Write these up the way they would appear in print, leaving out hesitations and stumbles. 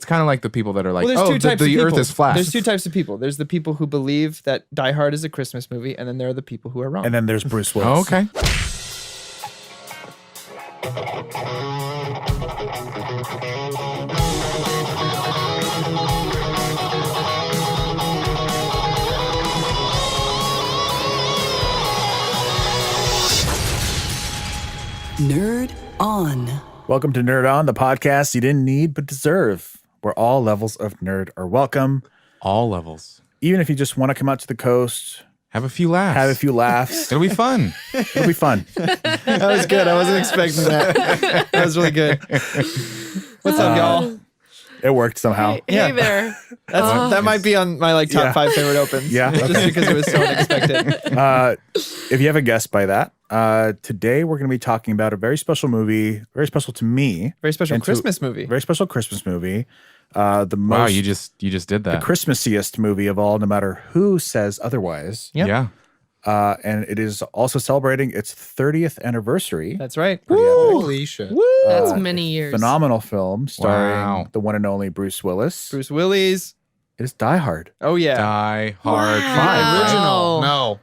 kind of like the people that are like, Well, there's two types of the people. Earth is flat. There's two types of people. There's the people who believe that Die Hard is a Christmas movie, and then there are the people who are wrong. And then there's Bruce Willis. Oh, okay. Nerd On. Welcome to Nerd On, the podcast you didn't need but deserve, where all levels of nerd are welcome. All levels. Even if you just want to come out to the coast, Have a few laughs. It'll be fun. It'll be fun. That was good. I wasn't expecting that. That was really good. What's up, y'all? It worked somehow. Yeah. Hey there. That might be on my top Yeah. 5 favorite opens. Yeah. Just because it was so unexpected. If you haven't guessed by that, today we're going to be talking about a very special movie, very special to me. Very special and to- Christmas movie. Very special Christmas movie. The most Wow, you just did the that. Christmassiest movie of all, no matter who says otherwise. Yep. Yeah. And it is also celebrating its 30th anniversary. That's right. Holy shit. That's many years. Phenomenal film starring Wow. the one and only Bruce Willis. Bruce Willis. It is Die Hard. Oh, yeah. Die Hard Wow. 5. Original. No.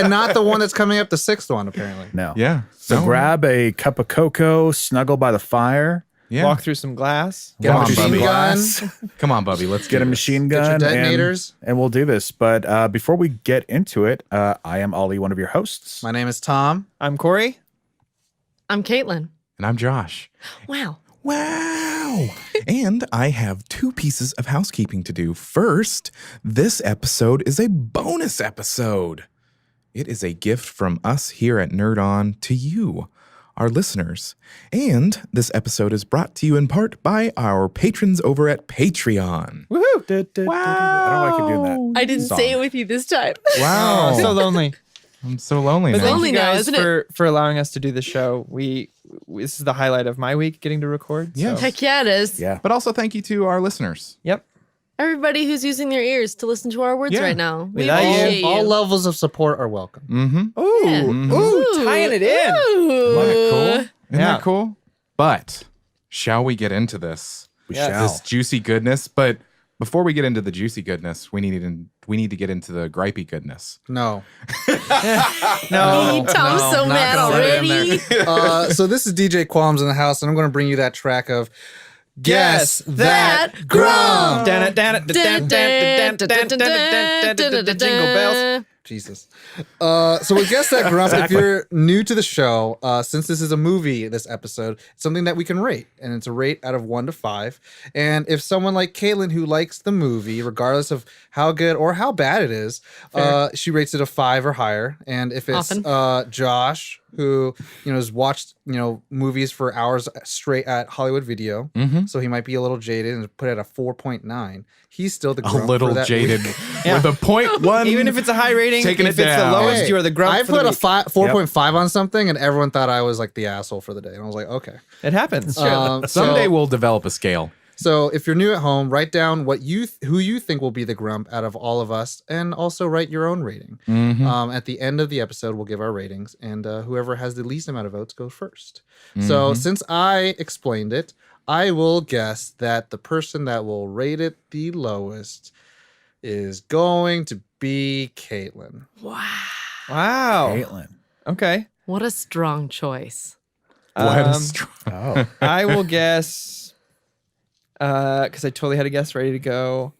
And not the one that's coming up, the 6th one, apparently. No. Yeah. So No. grab a cup of cocoa, snuggle by the fire, Yeah. Walk through some glass. Get Come a on, machine Bubby. gun. Come on, Bubby. Let's get do a this. machine Get your gun, detonators. and we'll do this. But before we get into it, I am Ollie, one of your hosts. My name is Tom. I'm Corey. I'm Caitlin. And I'm Josh. Wow. Wow. And I have 2 pieces of housekeeping to do. First, this episode is a bonus episode. It is a gift from us here at Nerd On to you, our listeners. And this episode is brought to you in part by our patrons over at Patreon. Woohoo. I don't know why I keep doing that. I didn't Song. say it with you this time. Wow. Oh, so lonely. I'm so lonely But now. thank Lonely you now, guys isn't it? for allowing us to do the show. This is the highlight of my week, getting to record. Yes. So. Heck yeah, it is. Yeah. But also thank you to our listeners. Yep. Everybody who's using their ears to listen to our words Yeah. right now. We Without you, appreciate you. All levels of support are welcome. Mm-hmm. Ooh. Yeah. Ooh, tying it in. Ooh. Isn't that cool? Isn't Yeah. that cool? But shall we get into this? We Yes. shall. This juicy goodness. But before we get into the juicy goodness, we need to get into the gripey goodness. No. No. Tom's No, so not mad gonna let it in already. there. So this is DJ Qualms in the house, and I'm going to bring you that track of Guess That Grump. Jingle bells. Jesus. So with Guess That Grump, if you're new to the show, since this is a movie, this episode, it's something that we can rate. And it's a rate out of 1 to 5. And if someone like Caitlin, who likes the movie, regardless of how good or how bad it is, she rates it a 5 or higher. And if it's Josh, who has watched movies for hours straight at Hollywood Video, so he might be a little jaded and put it at a 4.9. He's still the grump A little for that jaded week. with a 0.1. Even if it's a high rating, Taking if it it's down. the lowest, Hey, you are the grump. I for put the a week. 4.5 on something, and everyone thought I was like the asshole for the day. And I was like, okay. It happens. Someday we'll develop a scale. So if you're new at home, write down who you think will be the grump out of all of us, and also write your own rating. At the end of the episode, we'll give our ratings, and whoever has the least amount of votes goes first. So since I explained it, I will guess that the person that will rate it the lowest is going to be Caitlin. Wow. Wow. Caitlin. Okay. What a strong choice. Oh. I will guess, because I totally had a guess ready to go.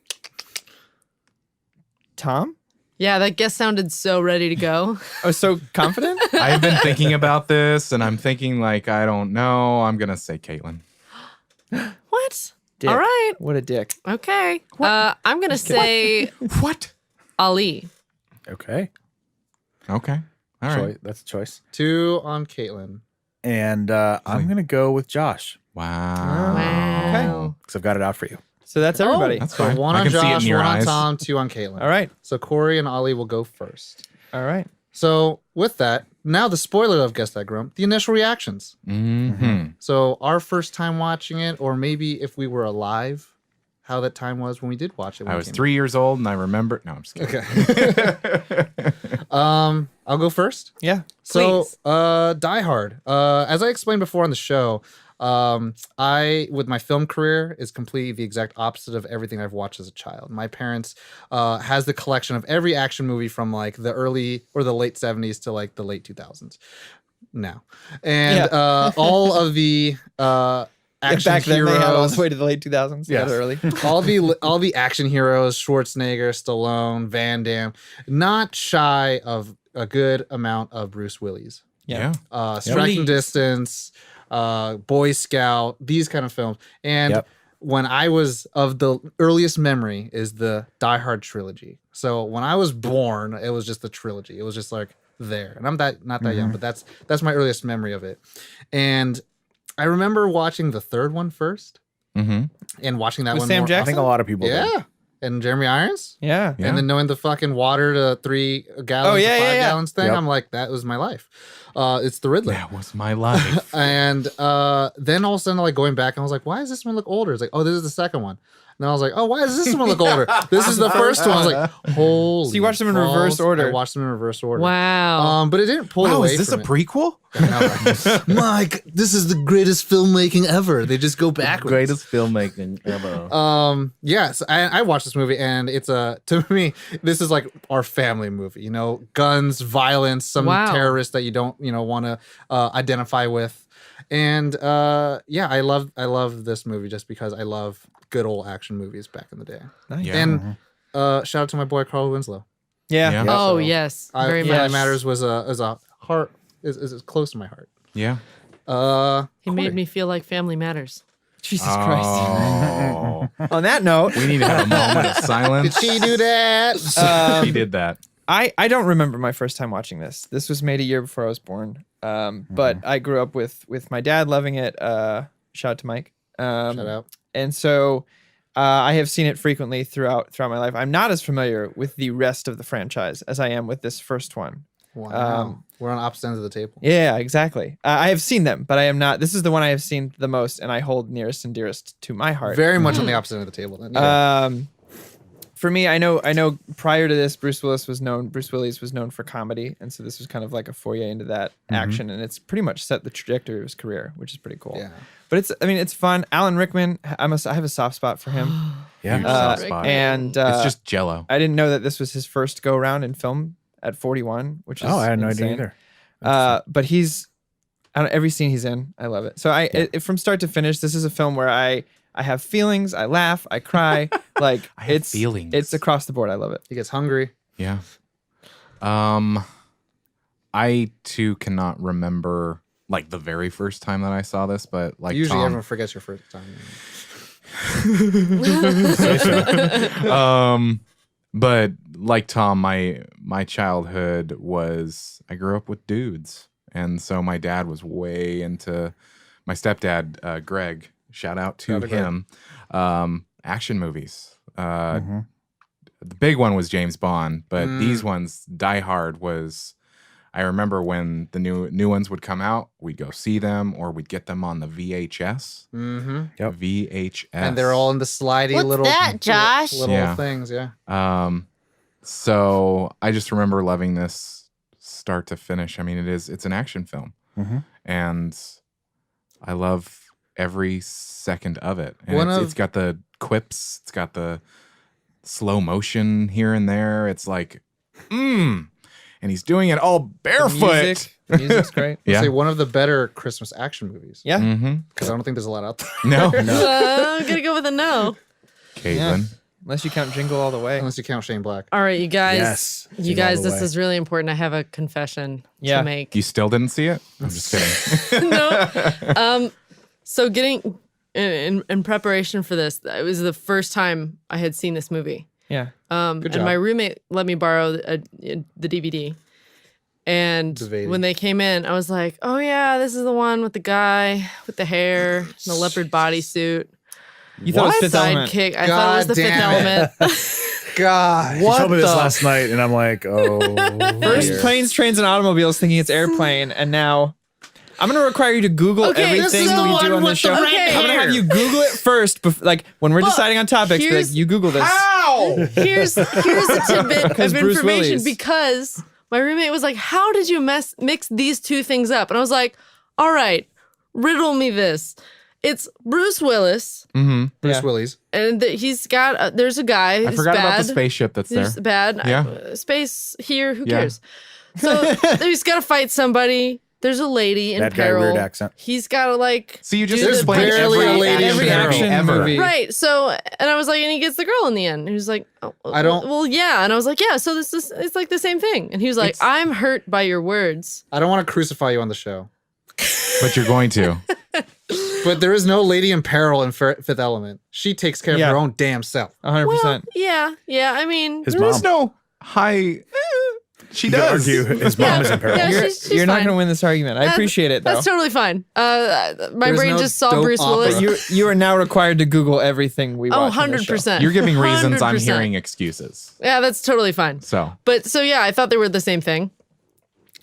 Tom? Yeah, that guess sounded so ready to go. I was so confident. I've been thinking about this, and I'm thinking, like, I don't know. I'm going to say Caitlin. What? Dick. All right. What a dick. Okay. I'm going to say What? Ali. Okay. Okay. All right. That's a choice. 2 on Caitlin. And I'm going to go with Josh Wow. Wow. because I've got it out for you. So that's everybody. That's So fine. 1 I on can see it Josh, in your 1 on eyes. Tom, 2 on Caitlin. All right. So Corey and Ollie will go first. All right. So with that, now the spoiler of Guess That Grump, the initial reactions. Mm-hmm. So our first time watching it, or maybe if we were alive, how that time was when we did watch it. When I it was came 3 years old, and I remember. No, I'm just kidding. out. Okay. I'll go first. Yeah. So, Please. Die Hard. As I explained before on the show, I, with my film career, is completely the exact opposite of everything I've watched as a child. My parents has the collection of every action movie from like the early or the late 70s to like the late 2000s now. And all of the action Back then heroes. they had all the way to the late 2000s. Yes. That early. all the action heroes, Schwarzenegger, Stallone, Van Damme, not shy of a good amount of Bruce Willis. Yeah. Striking Distance, Boy Scout, these kind of films. And when I was of the earliest memory is the Die Hard trilogy. So when I was born, it was just the trilogy. It was just like there. And I'm not that young, but that's my earliest memory of it. And I remember watching the third one first and watching that With one Sam more. Jackson? I think a lot of people Yeah. did. And Jeremy Irons. Yeah. Yeah. And then knowing the fucking water to 3 gallons to 5 gallons thing, Yep. I'm like, that was my life. It's the Riddler. That was my life. And then all of a sudden, like going back, I was like, why does this one look older? It's like, oh, this is the second one. And then I was like, oh, why does this one look older? This is the first one. I was like, holy. So you watched them in reverse balls. order. I watched them in reverse order. Wow. But it didn't pull Wow, away is this a from it. prequel? Mike, this is the greatest filmmaking ever. They just go backwards. filmmaking ever. Yes, I watched this movie, and it's to me, this is like our family movie. You know, guns, violence, some Wow. terrorists that you don't want to identify with, and I love this movie just because I love good old action movies back in the day. Nice. Yeah. And shout out to my boy Carl Winslow. Yeah. Yeah. Oh, so yes. Very Family much. Matters was a heart is close to my heart. Yeah. He made me feel like family matters. Jesus Christ. Oh. On that note, We need to have a moment of Did silence. she do that? He did that. I don't remember my first time watching this. This was made a year before I was born. But I grew up with my dad loving it. Shout out to Mike. Shout out. And so I have seen it frequently throughout my life. I'm not as familiar with the rest of the franchise as I am with this first one. Wow. We're on opposite ends of the table. Yeah, exactly. I have seen them, but I am not. This is the one I have seen the most, and I hold nearest and dearest to my heart. Very much on the opposite end of the table. Then. Yeah. For me, I know. Prior to this, Bruce Willis was known for comedy, and so this was kind of like a foray into that action, and it's pretty much set the trajectory of his career, which is pretty cool. Yeah. But it's fun. Alan Rickman, I have a soft spot for him, Huge Yeah. soft spot. and it's just Jello. I didn't know that this was his first go around in film at 41, which is Oh, I had no insane. idea either. But every scene he's in, I love it. So from start to finish, this is a film where I have feelings, I laugh, I cry, like I have it's feelings. It's across the board. I love it. He gets hungry. Yeah. I too cannot remember like the very first time that I saw this, but like Usually Tom, everyone forgets your first time. but like Tom, my childhood was I grew up with dudes, and so my dad was way into my stepdad, Greg. Shout out to Shout out to him. Action movies. The big one was James Bond, but these ones, Die Hard was. I remember when the new ones would come out, we'd go see them, or we'd get them on the VHS. Mm-hmm. Yep. VHS, And they're all in the slidey What's little that, Josh? little Yeah. things. Yeah. So I just remember loving this start to finish. I mean, it's an action film, and I love every second of it. And it's got the quips, it's got the slow motion here and there. It's like, and he's doing it all barefoot. The music's great. Yeah. Say one of the better Christmas action movies. Yeah. Mm-hmm. Because I don't think there's a lot out there. No, I'm gonna go with a no. Caitlin. Unless you count Jingle All the Way. Unless you count Shane Black. All right, you guys. Yes. You Jingle all guys, the this way. is really important. I have a confession Yeah. to make. You still didn't see it? I'm just kidding. No. So getting in preparation for this, it was the first time I had seen this movie. Yeah. Good job. And my roommate let me borrow the DVD. And DVD. when they came in, I was like, "Oh yeah, this is the one with the guy with the hair, and the leopard bodysuit, You thought it was Fifth Element. sidekick." I thought it was the Fifth damn it. Element. God. She told me this the- last night, and I'm like, oh. First dear. planes, trains, and automobiles thinking it's airplane, and now I'm going to require you to Google Okay, this everything is the we one do on with this the show. red I'm going to hair. have you Google it first, like when we're deciding on topics. Be like, here's- you Google this. Here's a tidbit of Bruce information Willis. because my roommate was like, "How did you mix these two things up?" And I was like, "All right, Riddle me this. It's Bruce Willis, Mm-hmm. Bruce Yeah. Willis. and he's got. There's a guy. I Who's forgot bad. about the spaceship that's there. There's bad. Yeah. Space here. Who Yeah. cares? So he's got to fight somebody. There's a lady in That guy, peril. weird accent. He's got to like. So you just do the explained big- barely a lady in Every peril. action ever. movie. Right. So, and I was like, and he gets the girl in the end. And he was like, oh, I don't- Well, yeah. And I was like, yeah. So this is, it's like the same thing. And he was like, I'm hurt by your words. I don't want to crucify you on the show, But you're going to. but there is no lady in peril in Fifth Element. She takes care Yeah. of her own damn self. 100%. Well, yeah. I mean, His There mom. is no high. She You could does. argue his mom is in peril. Yeah, You're, she's you're not fine. going to win this argument. I That's- appreciate it, though. that's totally fine. My There's brain no just saw dope Bruce Willis. opera. you are now required to Google everything we watch. Oh, on this show. 100%. You're giving reasons. I'm 100%. hearing excuses. Yeah, that's totally fine. So But so yeah, I thought they were the same thing.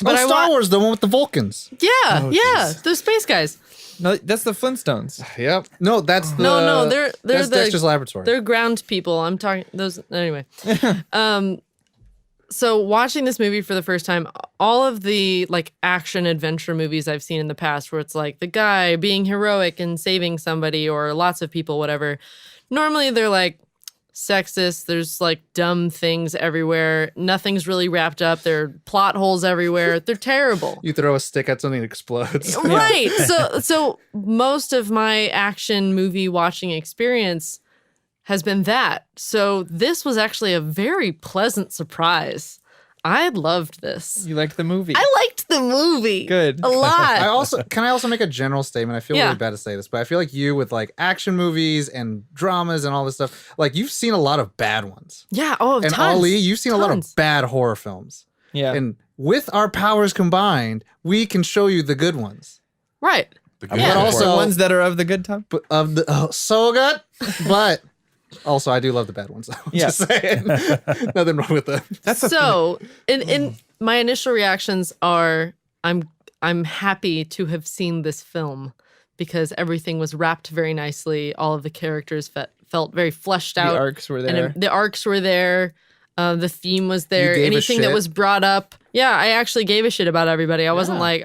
But I Star wa- Wars, the one with the Vulcans. Yeah, those space guys. No, that's the Flintstones. Yep. No, that's the No, they're that's the Dexter's Laboratory. They're ground people. I'm talking those anyway. So watching this movie for the first time, all of the like action adventure movies I've seen in the past where it's like the guy being heroic and saving somebody or lots of people, whatever. Normally they're like sexist. There's like dumb things everywhere. Nothing's really wrapped up. There are plot holes everywhere. They're terrible. You throw a stick at something, it explodes. Right. So most of my action movie watching experience has been that. So this was actually a very pleasant surprise. I loved this. You like the movie. I liked the movie. Good. A lot. I also make a general statement. I feel Yeah. really bad to say this, but I feel like you with like action movies and dramas and all this stuff, like you've seen a lot of bad ones. Yeah. Oh, And tons. Ali, you've seen a lot of Tons. bad horror films. yeah. And with our powers combined, we can show you the good ones. Right. I'm Yeah. But looking also for the ones that are of the good type. but of the so good, but also I do love the bad ones. I'm Yeah. just saying. Nothing wrong with them. So in my initial reactions are I'm happy to have seen this film because everything was wrapped very nicely. All of the characters felt very fleshed out. The arcs were And there. the arcs were there. The theme was there. gave a Anything that shit. was brought up. Yeah, I actually gave a shit about everybody. I wasn't like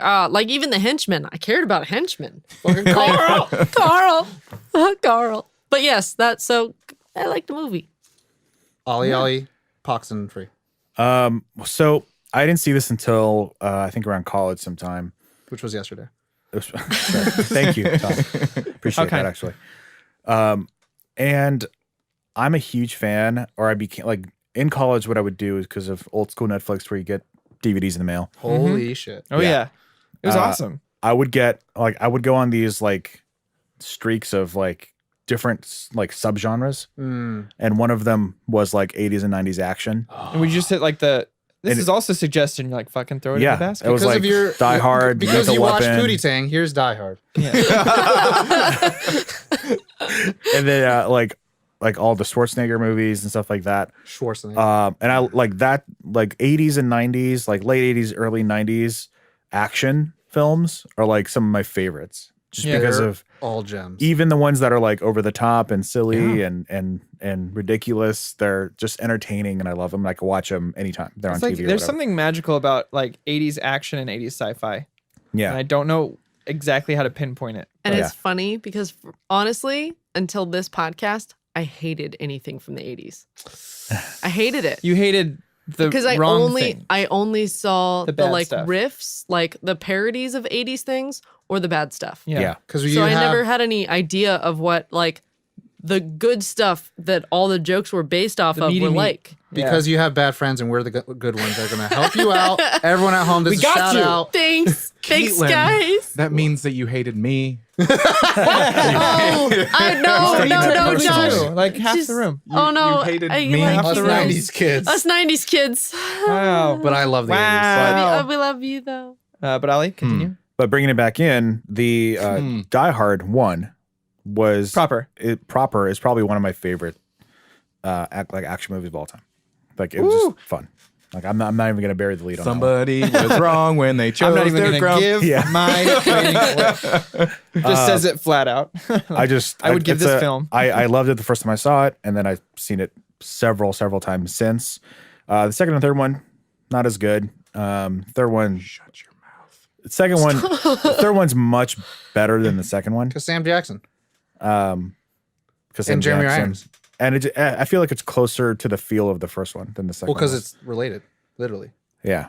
even the henchmen. I cared about henchmen. Carl. But yes, so I like the movie. Ollie, Poxon free, So I didn't see this until I think around college sometime. which was yesterday. It was, thank you, Tom. Appreciate Okay. that actually. And I'm a huge fan, or I became like in college. What I would do is because of old school Netflix, where you get DVDs in the mail. Holy shit. Oh, yeah. It was awesome. I would get I would go on these like streaks of like different like subgenres, and one of them was like 80s and 90s action. And we just hit like this And is also suggestion. You're like, fucking throw it in Yeah, the basket. it was Because like of your Die Hard, because Lethal you watched Weapon. Pootie Tang. Here's Die Hard. And then like all the Schwarzenegger movies and stuff like that. Schwarzenegger. And I like that, like 80s and 90s, like late 80s, early 90s action films are like some of my favorites, just Yeah. because They're of all gems. even the ones that are like over the top and silly and ridiculous. They're just entertaining, and I love them. I can watch them anytime they're It's on like TV. or there's whatever. something magical about like 80s action and 80s sci-fi. Yeah. And I don't know exactly how to pinpoint it. And Yeah. it's funny because honestly, until this podcast, I hated anything from the 80s. I hated it. You hated the Because I wrong thing. only saw The the bad like stuff. riffs, like the parodies of 80s things or the bad stuff. Yeah. Because So I never had any idea of what like the good stuff that all the jokes were based off The of meaty were meat. like. because you have bad friends and we're the good ones that are going to help you out. Everyone at home, this is a got shout you. out. Thanks. Thanks, Caitlin, guys. That means that you hated me. Oh, I no, Me Josh. too. Like half Just- the room. Oh no, you hated I me. like Us the you room. guys. 90s kids. Us 90s kids. Wow. But I love the 80s. Wow. We love you though. But Ali, continue. But bringing it back in, the Die Hard one was Proper. Proper is probably one of my favorite action movies of all time. Like it was just fun. Like I'm not even gonna bury the lead on that one. Somebody was wrong when they chose I'm not even their going to grump. give Yeah. my rating. Just says it flat out. I would give this film. I loved it the first time I saw it, and then I've seen it several times since. The second and third one, not as good. Third one, Shut your mouth. second one, the third one's much better than the second one. Because Sam Jackson. Because And Jeremy Irons. And I feel like it's closer to the feel of the first one than the second Well, because one. it's related, literally. Yeah.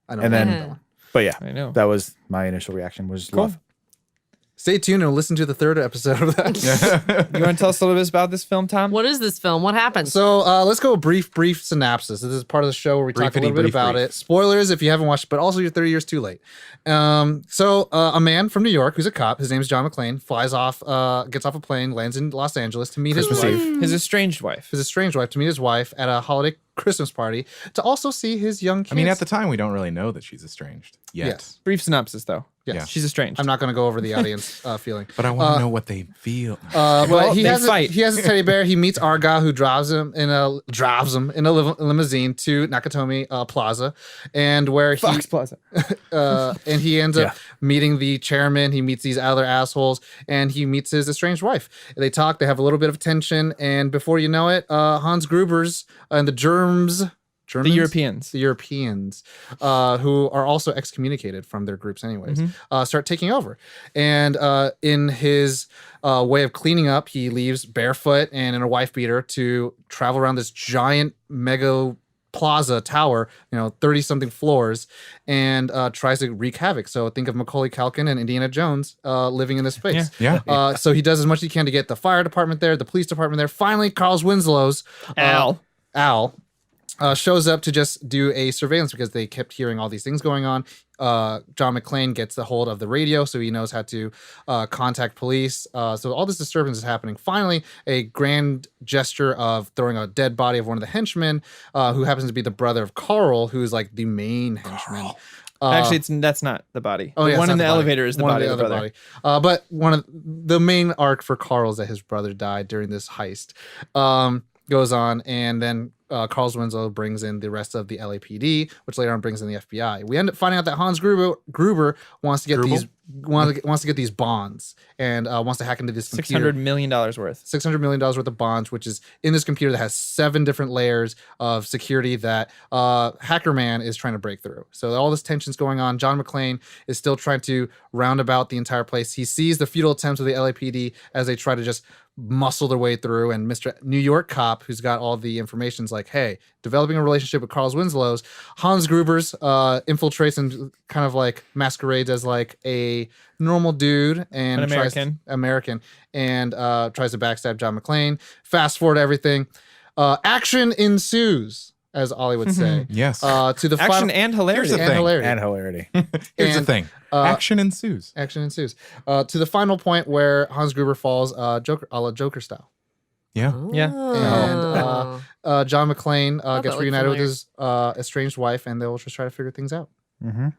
I know. And then, Yeah. but yeah, I know. that was my initial reaction was love. Stay tuned and listen to the third episode of that. You want to tell us a little bit about this film, Tom? What is this film? What happened? So let's go brief synopsis. This is part of the show where we talk a little bit about brief. it. Spoilers if you haven't watched it, but also you're 30 years too late. So a man from New York who's a cop, his name is John McClane, flies off, gets off a plane, lands in Los Angeles to meet his wife, His estranged wife. his estranged wife, to meet his wife at a holiday Christmas party to also see his young kids. I mean, at the time, we don't really know that she's estranged yet. Yes. Brief synopsis, though. Yes. Yeah. She's estranged. I'm not going to go over the audience feeling. But I want to know what they feel. But he they has fight. he has a teddy bear. He meets Argyle, who drives him in a limousine to Nakatomi Plaza, and where Fox Plaza. and he ends up meeting the chairman. He meets these other assholes, and he meets his estranged wife. They talk. They have a little bit of tension, and before you know it, Hans Gruber's and the Germans, The Europeans. the Europeans, who are also excommunicated from their groups, anyways, start taking over. And in his way of cleaning up, he leaves barefoot and in a wife beater to travel around this giant mega plaza tower, 30 something floors, and tries to wreak havoc. So think of Macaulay Culkin and Indiana Jones living in this space. Yeah. So he does as much as he can to get the fire department there, the police department there. Finally, Carl Winslow's Al shows up to just do a surveillance because they kept hearing all these things going on. John McClane gets the hold of the radio, so he knows how to contact police. So all this disturbance is happening. Finally, a grand gesture of throwing a dead body of one of the henchmen, who happens to be the brother of Carl, who is like the main henchman. Actually, that's not the body. Oh, The yeah, one it's in not the body. elevator is the One body of of the the other brother. body. But one of the main arc for Carl is that his brother died during this heist. Goes on, and then Carl Winslow brings in the rest of the LAPD, which later on brings in the FBI. We end up finding out that Hans Gruber wants to get wants to get these bonds and wants to hack into this computer. $600 million worth. $600 million worth of bonds, which is in this computer that has 7 different layers of security that Hacker Man is trying to break through. So all this tension's going on. John McClane is still trying to round about the entire place. He sees the futile attempts of the LAPD as they try to just muscle their way through, and Mr. New York cop, who's got all the information, is like, hey, developing a relationship with Carl Winslow's. Hans Gruber's infiltrates and kind of like masquerades as like a normal dude and An tries to backstab John McClane. Fast forward everything. Action ensues, as Ollie would say. Yes. To the Action final, and hilarity. Here's the and thing. hilarity. And hilarity. Here's the and, thing. Action ensues. Action ensues. To the final point where Hans Gruber falls, Joker, a la Joker style. Yeah. Yeah. And John McClane that gets looked reunited with familiar. his estranged wife, and they'll just try to figure things out. Mm-hmm.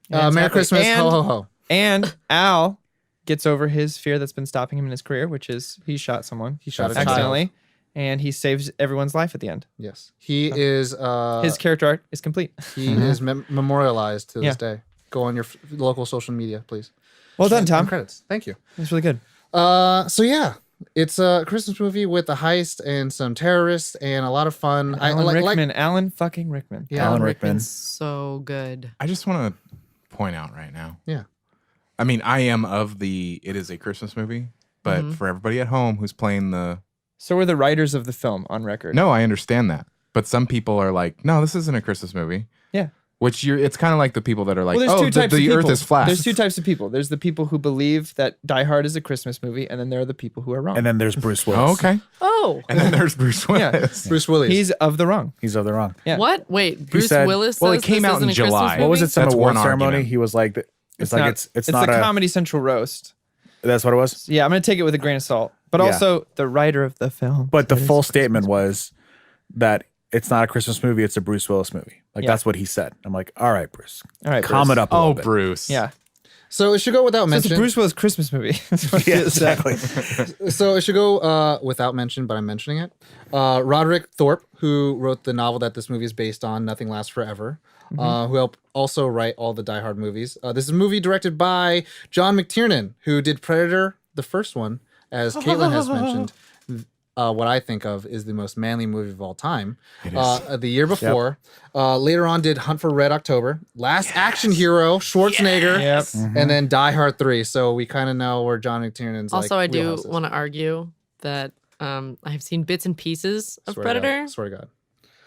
Yeah, Merry exactly. Christmas, And- ho ho ho. And Al gets over his fear that's been stopping him in his career, which is he shot someone. He shot a child. accidentally, and he saves everyone's life at the end. Yes, he is. His character arc is complete. He is memorialized to this Yeah. day. Go on your local social media, please. Well done, And Tom. credits. Thank you. That's really good. So yeah, it's a Christmas movie with a heist and some terrorists and a lot of fun. Alan Rickman. Alan fucking Rickman. Yeah, Alan Rickman. Rickman's so good. I just want to point out right now. Yeah. I mean, I am of the it is a Christmas movie, but for everybody at home who's playing the So are the writers of the film on record. no, I understand that. But some people are like, no, this isn't a Christmas movie. Yeah. Which it's kind of like the people that are like, Well, there's oh, two types of the people. earth is flat. There's two types of people. There's the people who believe that Die Hard is a Christmas movie, and then there are the people who are wrong. And then there's Bruce Willis. Oh, okay. Oh, And then there's Bruce Yeah. Willis. Bruce Willis. He's of the wrong. He's of the wrong. Yeah. what? Wait, Bruce said- Willis. well, it says came this out in isn't a Christmas July. What was movie? it? Some That's award one ceremony. argument. He was like, it's like not, it's not the a Comedy Central roast. That's what it was. Yeah, I'm gonna take it with a grain of salt. But Yeah. also the writer of the film. But the said full it's a statement Christmas was that it's not a Christmas movie. It's a Bruce Willis movie. Like Yeah. that's what he said. I'm like, all right, Bruce. All right, calm Bruce. it up a Oh, little bit. Bruce. movie. Yeah. so it should go without So it's a mention. Bruce Willis Christmas movie. That's what Yeah, it said. exactly. So it should go without mention, but I'm mentioning it. Roderick Thorp, who wrote the novel that this movie is based on, Nothing Lasts Forever, who helped also write all the Die Hard movies. This is a movie directed by John McTiernan, who did Predator, the first one, as Caitlin has mentioned. what I think of is the most manly movie of all time. It is. The year before, later on did Hunt for Red October, Last Action Hero, Schwarzenegger, Yep. and then Die Hard 3. So we kind of know where John McTiernan's Also, I do wheelhouse is. want to argue that I have seen bits and pieces of Swear to God. Predator, Swear to God.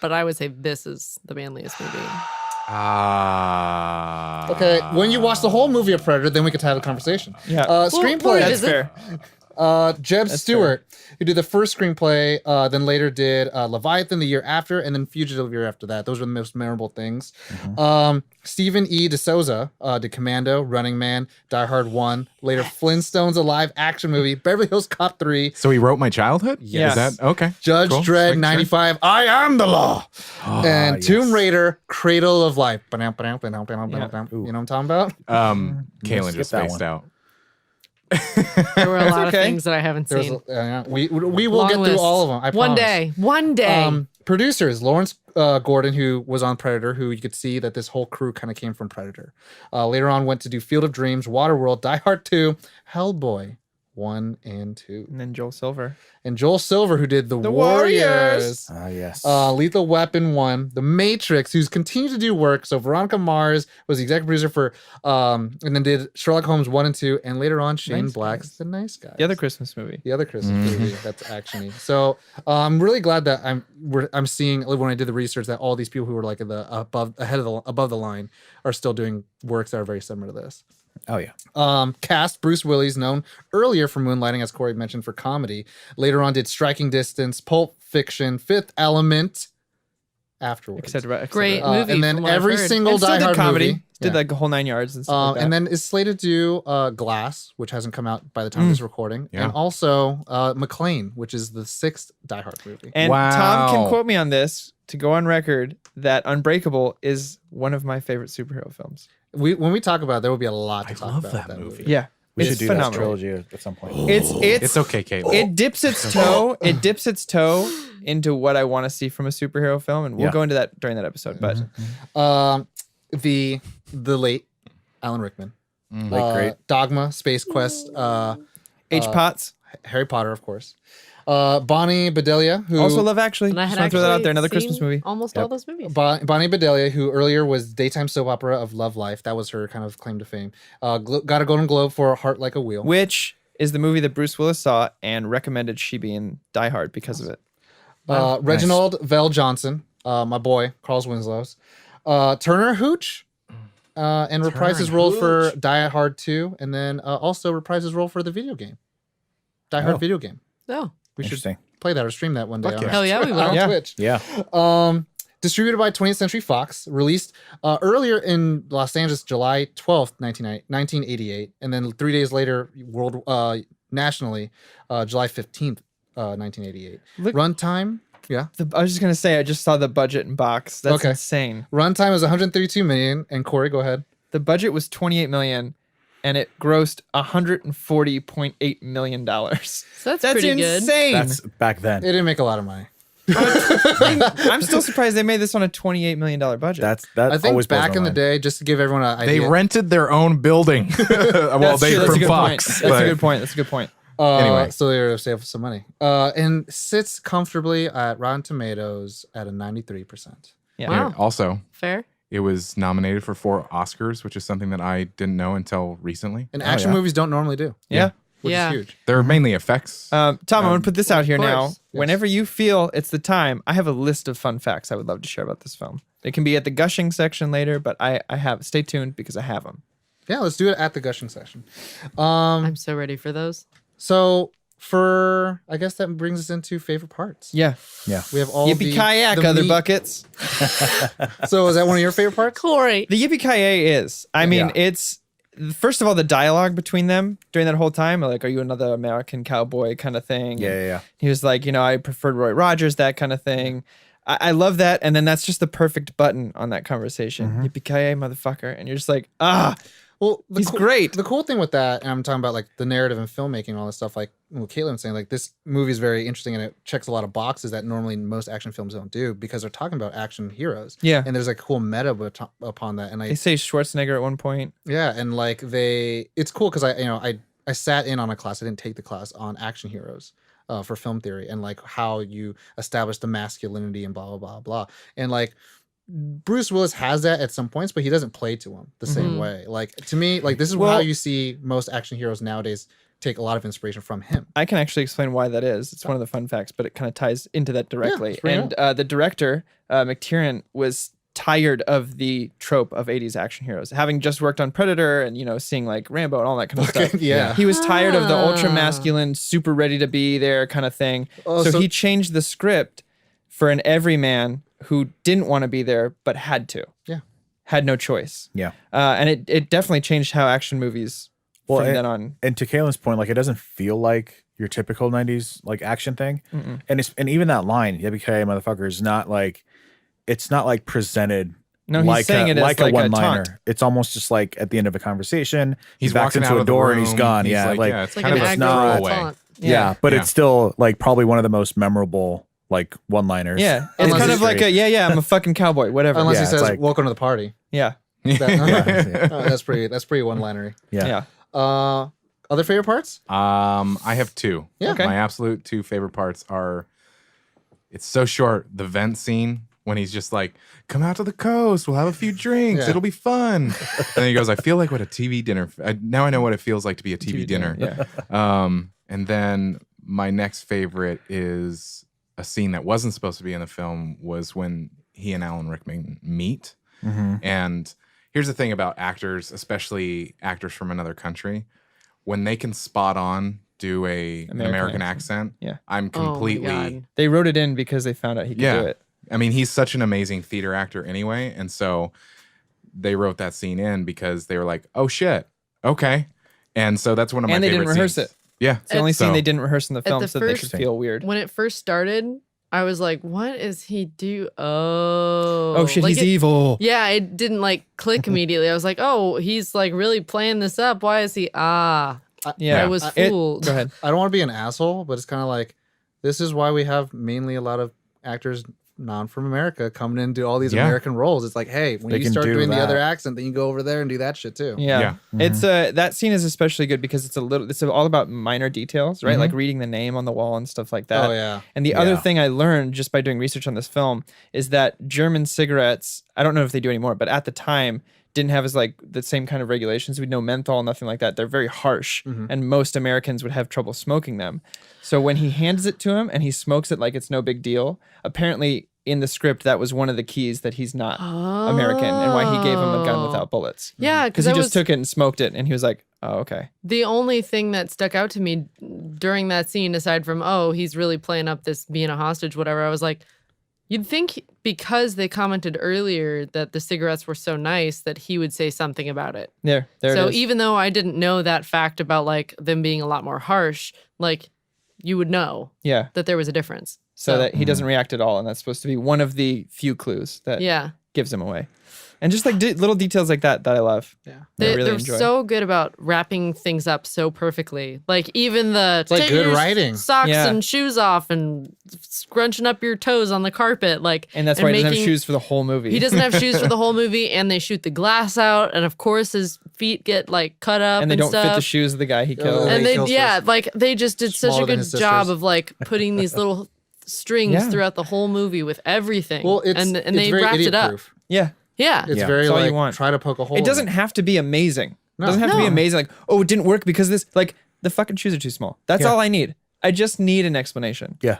but I would say this is the manliest movie. Okay, when you watch the whole movie of Predator, then we could have a conversation. Yeah. Screenplay. That's is it? fair. Jeb Stewart, who did the first screenplay, then later did Leviathan the year after, and then Fugitive the year after that. Those were the most memorable things. Stephen E. D'Souza did Commando, Running Man, Die Hard 1, later Flintstones, a live action movie, Beverly Hills Cop 3, So he wrote My Childhood? Yes. Is that okay? Judge Cool. Dredd Make sure. 95, I Am the Law, and yes. Tomb Raider, Cradle of Life. You know what I'm talking about? Kaylin skip just that spaced one. out. There were a lot okay. of things that I haven't There's seen. we will Long get through list. all of them. I One promise. day. One day. Producers Lawrence Gordon, who was on Predator, who you could see that this whole crew kind of came from Predator. Later on, went to do Field of Dreams, Waterworld, Die Hard 2, Hellboy 1 and 2, And then Joel Silver. and Joel Silver, who did The Warriors. Warriors. Yes. Lethal Weapon 1, The Matrix, who's continued to do work. So Veronica Mars was the executive producer for, and then did Sherlock Holmes 1 and 2 , and later on Shane Nice Black's Guys. The Nice Guys. The other Christmas movie. The other Christmas movie that's actiony. So I'm really glad that I'm seeing when I did the research that all these people who were like above the line are still doing works that are very similar to this. Oh yeah. Cast Bruce Willis, known earlier for Moonlighting, as Corey mentioned, for comedy. Later on did Striking Distance, Pulp Fiction, Fifth Element. Afterwards, etc. Great movie. and then from what I've every heard. single And still Die did Hard comedy. movie. Did Yeah. like a whole 9 yards and stuff like that. And then is slated to do Glass, which hasn't come out by the time of this recording, Yeah. and also McClane, which is the 6th Die Hard movie. And Tom can Wow. quote me on this to go on record that Unbreakable is one of my favorite superhero films. When we talk about it, there will be a lot to I talk love about that that movie. Yeah. We it's should do that phenomenal. trilogy at some point. It's okay, Caitlin. It dips its toe. It dips its toe into what I want to see from a superhero film, and we'll Yeah. go into that during that episode. But The late Alan Rickman, Like great. Dogma, Space Quest, H. Potts Harry Potter, of course. Bonnie Bedelia, who also Love Actually. And I Just had want to throw that out actually there. Another seen Christmas movie. Almost all those movies. Bonnie Bedelia, who earlier was daytime soap opera of Love Life. That was her kind of claim to fame. Got a Golden Globe for Heart Like a Wheel. Which is the movie that Bruce Willis saw and recommended she be in Die Hard because of it. Reginald Vell Johnson, my boy, Carl Winslow's. Turner Hooch, and reprised his role for Die Hard 2, and then also reprised his role for the video game. Die Hard Oh. video game. Oh, We should Interesting. play that or stream that one day. Fuck on yeah. Hell yeah, we will. on Yeah. Twitch. Yeah. Distributed by 20th Century Fox, released earlier in Los Angeles, July 12th, 1988, and then 3 days later, nationally, July 15th, 1988. Look- Runtime, yeah. I was just gonna say I just saw the budget in box. That's Okay. insane. Runtime is 132 million. And Corey, go ahead. The budget was 28 million, and it grossed 140.8 million dollars. so that's pretty good. insane. That's back then. It didn't make a lot of money. I'm still surprised they made this on a $28 million budget. That I think always blows back my in the mind. day, just to give everyone an They idea. rented their own building. Well, That's they true. That's a from good Fox. point. That's but- a good point. That's a good point. Anyway. So they're save some money. And sits comfortably at Rotten Tomatoes at a 93%. Yeah. Wow. Also, Fair. it was nominated for 4 Oscars, which is something that I didn't know until recently. And action yeah. movies don't normally do, Yeah. which Yeah. is huge. They're mainly effects. Tom, I'm going to put this out here now. course. Yes. Whenever you feel it's the time, I have a list of fun facts I would love to share about this film. They can be at the gushing section later, but I have. Stay tuned because I have them. Yeah, let's do it at the gushing session. I'm so ready for those. So I guess that brings us into favorite parts. Yeah. Yeah. We have all Yippee kayak, the other meat. buckets. So is that one of your favorite parts? Corey. The yippee ki is. I mean, Yeah. it's first of all the dialogue between them during that whole time. Like, are you another American cowboy kind of thing? Yeah. He was like, I preferred Roy Rogers, that kind of thing. I love that. And then that's just the perfect button on that conversation. Yippee ki motherfucker. And you're just like, Well, he's great. The cool thing with that, and I'm talking about like the narrative and filmmaking, and all this stuff. Like what Caitlin was saying, like this movie is very interesting and it checks a lot of boxes that normally most action films don't do because they're talking about action heroes. Yeah. and there's like cool meta upon that, and They say Schwarzenegger at one point. yeah, and like it's cool because I sat in on a class. I didn't take the class on action heroes. for film theory and like how you establish the masculinity and blah blah blah blah. And like Bruce Willis has that at some points, but he doesn't play to him the same way. Like to me, like this is how you see most action heroes nowadays take a lot of inspiration from him. I can actually explain why that is. It's one of the fun facts, but it kind of ties into that directly. Yeah, and the director, McTiernan, was tired of the trope of 80s action heroes, having just worked on Predator and, you know, seeing like Rambo and all that kind of stuff. Yeah. He was tired of the ultra masculine, super ready to be there kind of thing. So he changed the script for an everyman who didn't want to be there, but had to. Yeah. Had no choice. Yeah. And it definitely changed how action movies from then on. And to Kaylin's point, like it doesn't feel like your typical 90s like action thing. And even that line, "Yippee-ki-yay, motherfucker," is not like, it's not like presented No, he's like saying a, it as like like a a one-liner. taunt. It's almost just like at the end of a conversation, He's backs walking into out a of the door and he's room, gone. he's Yeah, like it's Like kind an of a it's not- aggro throwaway. taunt. yeah, but it's still like probably one of the most memorable like one-liners. Yeah. It's Unless kind he's of like I'm a fucking cowboy, whatever. Unless Yeah, he it's says, like- "Welcome to the party." Yeah. That's pretty one-linery. yeah. Other favorite parts? I have two. Yeah. Okay. My absolute two favorite parts are, it's so short, the vent scene when he's just like, "Come out to the coast, we'll have a few drinks, Yeah. it'll be fun." And then he goes, "I feel like what a TV dinner, now I know what it feels like to be a TV dinner." Yeah. And then my next favorite is a scene that wasn't supposed to be in the film, was when he and Alan Rickman meet. And here's the thing about actors, especially actors from another country, when they can spot on do an American accent, Yeah. I'm Oh my completely, God. They wrote it in because they found out he could do it. I mean, he's such an amazing theater actor anyway. And so they wrote that scene in because they were like, "Oh shit. Okay." And so that's one of my And they favorite didn't rehearse scenes. it. Yeah. It's the only scene So- they didn't rehearse in the film the so they first- could feel weird. When it first started, I was like, what is he do? Oh. Oh shit, Like he's it- evil. Yeah, it didn't like click immediately. I was like, oh, he's like really playing this up. Why is he? Yeah. I was fooled. Go ahead. I don't want to be an asshole, but it's kind of like, this is why we have mainly a lot of actors non from America coming in and do all these Yeah. American roles. It's like, hey, when They you can start do doing the other that. accent, then you go over there and do that shit too. Yeah. Yeah. It's that scene is especially good because it's all about minor details, right? Like reading the name on the wall and stuff like that. Oh yeah. And the other Yeah. thing I learned just by doing research on this film is that German cigarettes, I don't know if they do anymore, but at the time didn't have as like the same kind of regulations. We'd no menthol, nothing like that. They're very harsh and most Americans would have trouble smoking them. So when he hands it to him and he smokes it like it's no big deal, apparently in the script that was one of the keys that he's not American and why he gave him a gun without bullets. Yeah, Because he just took it and smoked it and he was like, oh, okay. The only thing that stuck out to me during that scene, aside from, oh, he's really playing up this being a hostage, whatever, I was like, you'd think because they commented earlier that the cigarettes were so nice that he would say something about it. There So it is. even though I didn't know that fact about like them being a lot more harsh, like you would know Yeah. that there was a difference. So that he doesn't react at all. And that's supposed to be one of the few clues that Yeah. gives him away. And just like little details like that I love. Yeah. I really They're enjoy. so good about wrapping things up so perfectly. Like even the like take good your writing. socks Yeah. and shoes off and scrunching up your toes on the carpet. Like And that's why he doesn't have making- shoes for the whole movie. He doesn't have shoes for the whole movie, and they shoot the glass out, and of course his feet get like cut up and they don't stuff. fit the shoes of the guy he killed. And And he they kills yeah, first. like they just did such Smaller a than good his job sisters. of like putting these little strings Yeah. throughout the whole movie with everything. Well, it's and it's they very wrapped it up. idiot-proof. Yeah. Yeah. It's Yeah. very That's all you like want. try to poke a hole. It in doesn't have to be amazing. It doesn't have to be No. amazing. Like, oh, it didn't work because this. Like, the fucking shoes are too small. That's Yeah. all I need. I just need an explanation. Yeah.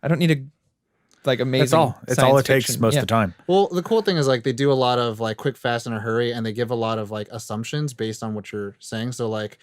I don't need a like amazing. That's all. It's all science it takes fiction. most Yeah. of the time. Well, the cool thing is like they do a lot of like quick, fast, in a hurry, and they give a lot of like assumptions based on what you're saying. So like,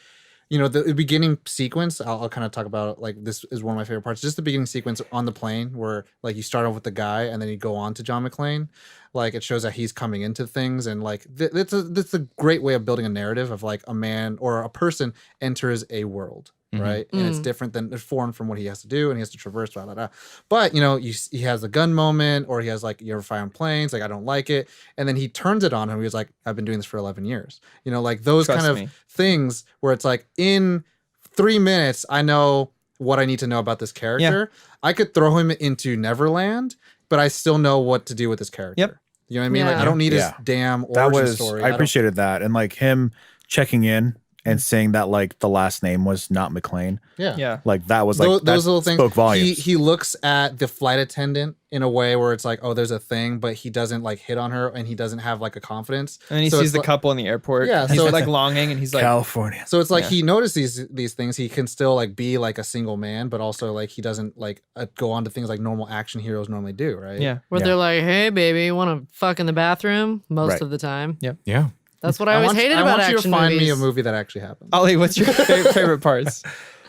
you know, the beginning sequence, I'll kind of talk about like this is one of my favorite parts. Just the beginning sequence on the plane where like you start off with the guy and then you go on to John McClane. Like it shows that he's coming into things and like that's a great way of building a narrative of like a man or a person enters a world. Right. And it's different than it's foreign from what he has to do and he has to traverse, blah, blah, blah. But, you know, he has a gun moment or he has like, you ever fire on planes? Like, I don't like it. And then he turns it on him. He was like, I've been doing this for 11 years. You know, like those Trust kind of me. things where it's like in 3 minutes, I know what I need to know about this character. I could throw him into Neverland, but I still know what to do with this character. Yep. You know what I mean? Like, Yeah. I don't need Yeah. his damn That origin was story. I appreciated that, and like him checking in and saying that like the last name was not McClane. Yeah. Like that was like those that little things. spoke volumes. He looks at the flight attendant in a way where it's like, oh, there's a thing, but he doesn't like hit on her, and he doesn't have like a confidence. And then he So sees it's the like- couple in the airport. Yeah, He's so like it's- longing, and he's like, California. So it's like Yeah. he notices these things. He can still like be like a single man, but also like he doesn't like go on to things like normal action heroes normally do, right? yeah. Where Yeah. they're like, "Hey, baby, you want to fuck in the bathroom?" Most Right. of the time. Yeah. That's what I always hated I about want you to action find me movies. a movie that actually happened. Ollie, what's your favorite parts?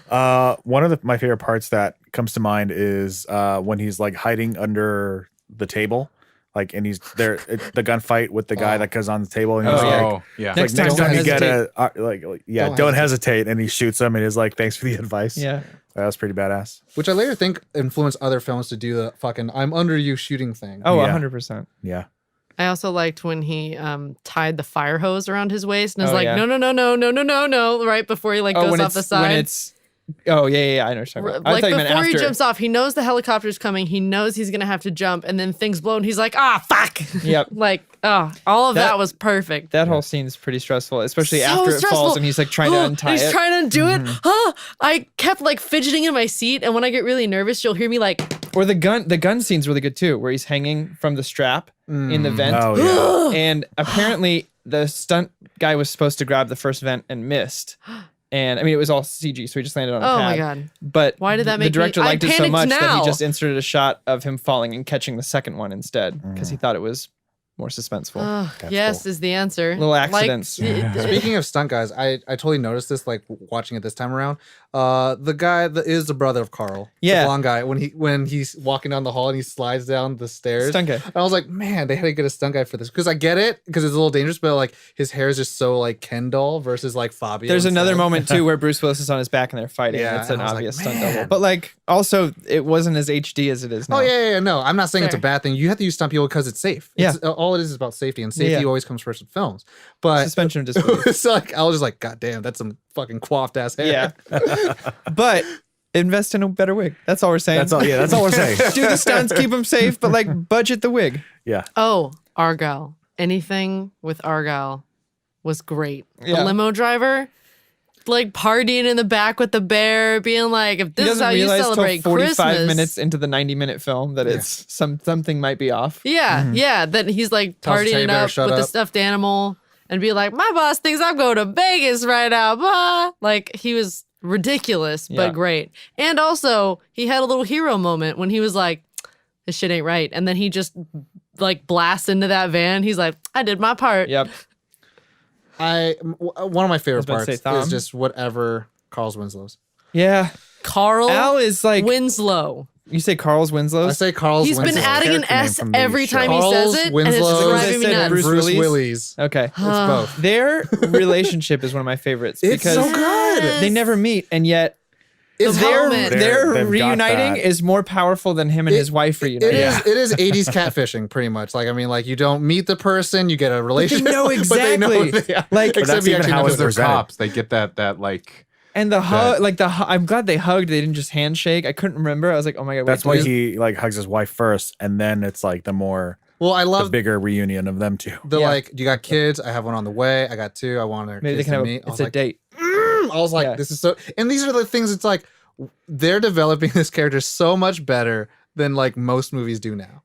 One of my favorite parts that comes to mind is when he's like hiding under the table, like, and he's there, the gunfight with the guy that goes on the table, and he's Oh, like, Oh, yeah. Next next time, time you don't gotta don't hesitate, and he shoots him, and he's like, thanks for the advice. Yeah. That was pretty badass. Which I later think influenced other films to do the fucking "I'm under you" shooting thing. Oh, Yeah. 100%. Yeah. I also liked when he tied the fire hose around his waist and was Oh, like, yeah. no, right before he like goes when off it's the side. when it's I know what you're talking about. I Like thought you meant before he after. jumps off, he knows the helicopter's coming. He knows he's gonna have to jump, and then things blow, and he's like, "Ah, fuck!" Yep. Like, oh, all of That- that was perfect. That whole scene is pretty stressful, especially So after it stressful. falls and he's like trying to untie He's it. trying to undo it. I kept like fidgeting in my seat, and when I get really nervous, you'll hear me like, Or the gun scene's really good too, where he's hanging from the strap in the vent. Oh yeah. And apparently the stunt guy was supposed to grab the first vent and missed. And I mean, it was all CG, so he just landed on a "Oh pad. my god." But Why did that the make me- director I liked it so panicked much that now. he just inserted a shot of him falling and catching the second one instead because he thought it was more suspenseful. Yes is the answer. Little accidents. Speaking of stunt guys, I totally noticed this like watching it this time around. The guy that is the brother of Carl, Yeah. the blonde guy, when he's walking down the hall and he slides down the stairs. Stunt guy. I was like, man, they had to get a stunt guy for this because I get it because it's a little dangerous, but like his hair is just so like Ken doll versus like Fabio. There's another instead. moment too where Bruce Willis is on his back and they're fighting. Yeah, It's an and I was like, obvious stunt man. double. But like also it wasn't as HD as it is now. Oh yeah, no, I'm not saying it's a Fair. bad thing. You have to use stunt people because it's safe. Yeah. It's, all it is about safety, and safety Yeah. always comes first with films. But Suspension of disbelief. it's like I was just like, God damn, that's some fucking coiffed ass hair. Yeah. But invest in a better wig. That's all we're saying. That's all. Yeah, that's all we're saying. Do the stunts, keep them safe, but like budget the wig. Yeah. Oh, Argyle. Anything with Argyle was great. Yeah. The limo driver, like partying in the back with the bear, being like, if He this is doesn't how you realize celebrate till 45 Christmas. minutes into the 90-minute film that it's something might be off. Yeah, yeah. Then he's like Tells the partying teddy it bear, up "Shut with the up." stuffed animal and be like, my boss thinks I'm going to Vegas right now. Blah. Like he was ridiculous, Yeah. but great. And also he had a little hero moment when he was like, this shit ain't right. And then he just like blasts into that van. He's like, I did my part. Yep. One of my favorite about to parts say Thom. is just whatever Carl's Winslow's. Yeah. Carl Al is like Winslow. you say Carl's I Winslow's. say Carl's He's been Winslow. adding an character name S from the every show. time he Carl's says it, Winslow. and it's I driving me said nuts. Bruce Bruce Willis? Willis. Okay. It's both. Their relationship is one of my favorites It's because so good. they never meet and yet It's The moment. how- their They've got reuniting that. is more powerful than him and his wife It reuniting. is. It is 80s catfishing, pretty much. Like I mean, like you don't meet the person, you get a relationship. know but they know exactly. yeah. Like- But except that's you even actually how know it's they're presented. Cops, they get that like And the hug, like I'm glad they hugged. They didn't just handshake. I couldn't remember. I was like, oh my god. That's wait, why did- he like hugs his wife first, and then it's like the Well, I the love bigger reunion of them two. the Yeah. like. You got kids. I have one on the way. I got two. I want their maybe they kids can to have meet. it's a date. I was like, Yeah. this is so. And these are the things. It's like they're developing this character so much better than like most movies do now,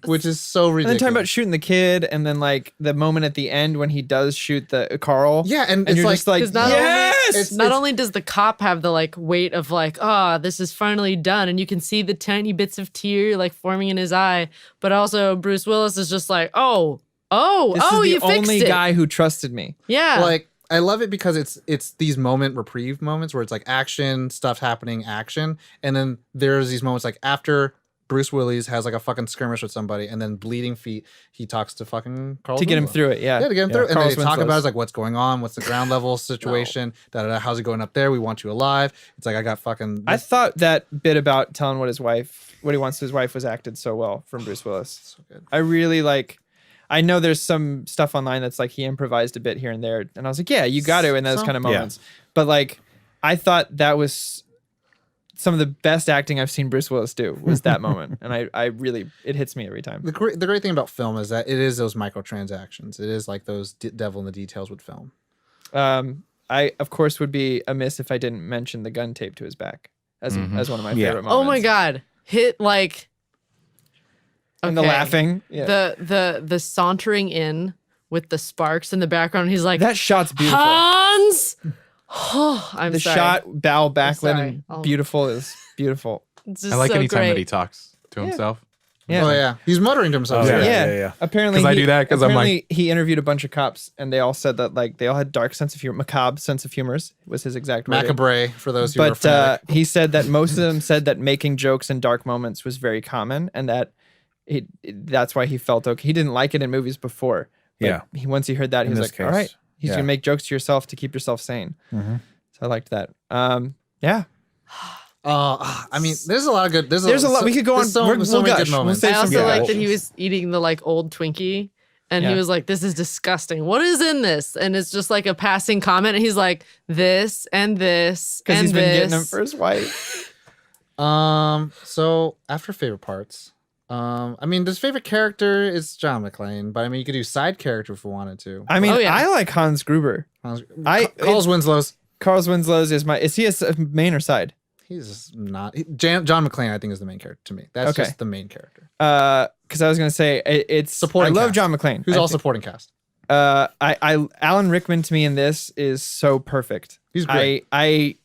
which is so And ridiculous. then talking about shooting the kid, and then like the moment at the end when he does shoot the Carl. yeah, and, and it's you're like just like, 'Cause not yes. Not only does the cop have the like weight of like, oh, this is finally done, and you can see the tiny bits of tear like forming in his eye, but also Bruce Willis is just like, oh, This is the you fixed only it. guy who trusted me. Yeah, like I love it because it's these reprieve moments where it's like action stuff happening, action, and then there's these moments like after Bruce Willis has like a fucking skirmish with somebody, and then bleeding feet, he talks to fucking Carl To get him Winslow. through it, yeah. Yeah, to get him through. And Carl's they talk Winslow's. about is like what's going on, what's the ground level situation, how's it going up there? We want you alive. It's like I got fucking. I thought that bit about telling what he wants to his wife was acted so well from Bruce Willis. So good. I really like. I know there's some stuff online that's like he improvised a bit here and there, and I was like, yeah, you got to in those kind of Yeah. moments. But like, I thought that was some of the best acting I've seen Bruce Willis do was that moment, and I really it hits me every time. The great thing about film is that it is those microtransactions. It is like those devil in the details with film. I of course would be amiss if I didn't mention the gun taped to his back as one of my Yeah. favorite moments. Oh my God. Hit like. And the Okay. laughing. Yeah. The sauntering in with the sparks in the background. He's like, That shot's beautiful. Hans. Oh, I'm The sorry. shot, bow, backlit, sorry. and I'll- beautiful is beautiful. It's just I like so anytime great. that he talks to himself. Yeah. Oh yeah, he's muttering to himself. Oh, Yeah. yeah. Apparently, 'Cause I do that 'cause I'm like- apparently he interviewed a bunch of cops, and they all said that like they all had dark sense of humor, macabre sense of humors was his exact word. Macabre for those who are But fanatic. he said that most of them said that making jokes in dark moments was very common, and that that's why he felt okay. He didn't like it in movies before. But Yeah. once he heard that, he In was this like, "All case, right, he's yeah. gonna make jokes to yourself to keep yourself sane." Mhm. So I liked that. Yeah, I mean, there's a lot of good. There's a lot. We could go there's on. So, We'll so many gush. good We'll moments. say I some also good like gush. that he was eating the like old Twinkie. And he Yeah. was like, "This is disgusting. What is in this?" And it's just like a passing comment. And he's like, "This and this because and he's been getting them this." for his wife. So after favorite parts, I mean, this favorite character is John McClane, but I mean, you could do side character if we wanted to. I mean, Oh, yeah. I like Hans Gruber. Carl's Winslow's. Carl's Winslow's is he a main or side? He's not. John McClane, I think, is the main character to me. That's Okay. just the main character. Because I was gonna say it's Supporting I love cast. John McClane. Who's I all think- supporting cast. Alan Rickman to me in this is so perfect. He's great. I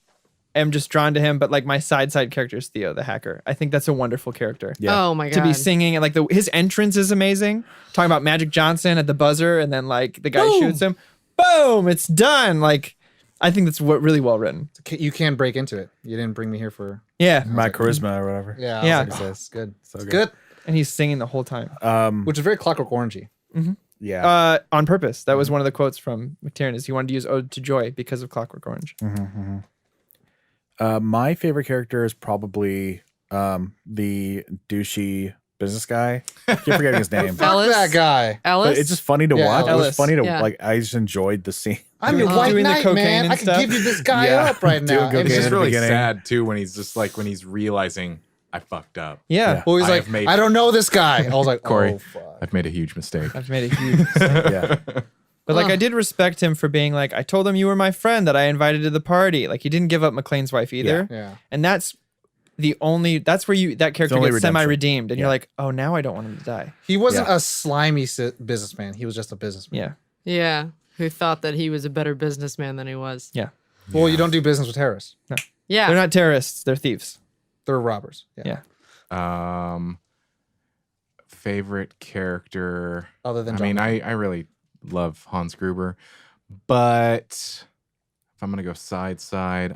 am just drawn to him, but like my side character is Theo the hacker. I think that's a wonderful character. Yeah. Oh my god! To be singing and like his entrance is amazing. Talking about Magic Johnson at the buzzer, and then like the guy shoots him. Boom! It's done. Like I think that's really well written. You can break into it. You didn't bring me here for. Yeah, My charisma or whatever. Yeah. Yeah. I was like, it's good. So It's good. good. and he's singing the whole time. Which is very Clockwork Orangey. Yeah. On purpose. That was one of the quotes from McTiernan is he wanted to use Ode to Joy because of Clockwork Orange. My favorite character is probably the douchey business guy. I keep forgetting his name. Fuck Ellis? that guy. Ellis. But it's just funny to Yeah, watch. It Ellis. was funny to Yeah. like. I just enjoyed the scene. I'm your Doing white the knight, cocaine man. and I can stuff. give you this guy Yeah. up right now. Doing And It's cocaine he's just in the really beginning. sad too when he's just like when he's realizing I fucked up. Yeah. well, he's I like, have made- I don't know this guy. I was like, Corey. oh, fuck. I've made a huge mistake. I've made a huge mistake. Yeah. But like I did respect him for being like, I told him you were my friend that I invited to the party. Like he didn't give up McClane's wife either. Yeah. And that's that's where that character only gets redemption. semi-redeemed. And Yeah. you're like, oh, now I don't want him to die. He wasn't Yeah. a slimy businessman. He was just a businessman. Yeah. yeah, who thought that he was a better businessman than he was? Yeah. Well, you don't do business with terrorists. Yeah, They're not terrorists, they're thieves. They're robbers. Yeah. Favorite character. Other than I John mean, I really love Hans Gruber, but if I'm gonna go side,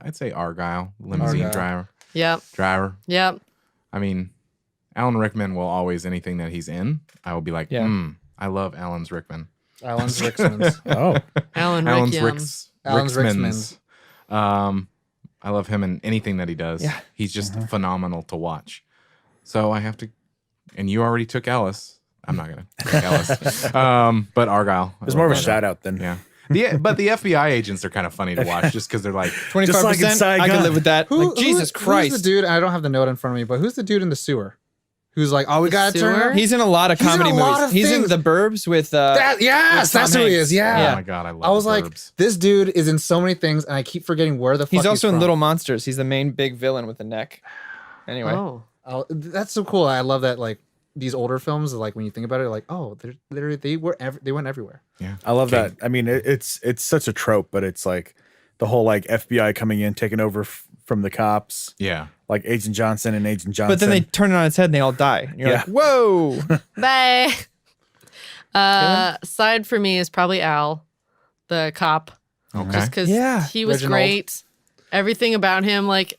I'd say Argyle, limousine Argyle. driver. Yep. I mean, Alan Rickman will always anything that he's in. I will be like, Yeah. I love Alan's Rickman. Alan's Ricksman's. Oh. Alan's Alan's Ricks. Alan's Ricksman's. I love him in anything that he does. Yeah. He's just phenomenal to watch. So I have to, and you already took Alice. I'm not gonna take Alice. But Argyle. There's more of a shout out than Yeah. But the FBI agents are kind of funny to watch just because they're like 25%. Just like inside I can gun. live with that. Like, Jesus Christ. Who's the dude? I don't have the note in front of me, but who's the dude in the sewer? Who's like, oh, we The gotta turn sewer? around? He's in a lot of He's in comedy a lot movies. of He's in things. The Burbs with Yes, Tom that's who he Hanks. is. Yeah. oh my god, I love I was the like, Burbs. this dude is in so many things, and I keep forgetting where the fuck He's also in from. Little Monsters. He's the main big villain with the neck. Anyway. Oh, Oh, that's so cool. I love that. Like these older films, like when you think about it, like oh, they went everywhere. Yeah. I love that. I mean, it's such a trope, but it's like the whole like FBI coming in, taking over from the cops, Yeah. like Agent Johnson and Agent Johnson. But then they turn it on its head and they all die. And you're Yeah. like, whoa. bye. Side for me is probably Al, the cop, Okay. just because Yeah. he was Reginald. great. Everything about him, like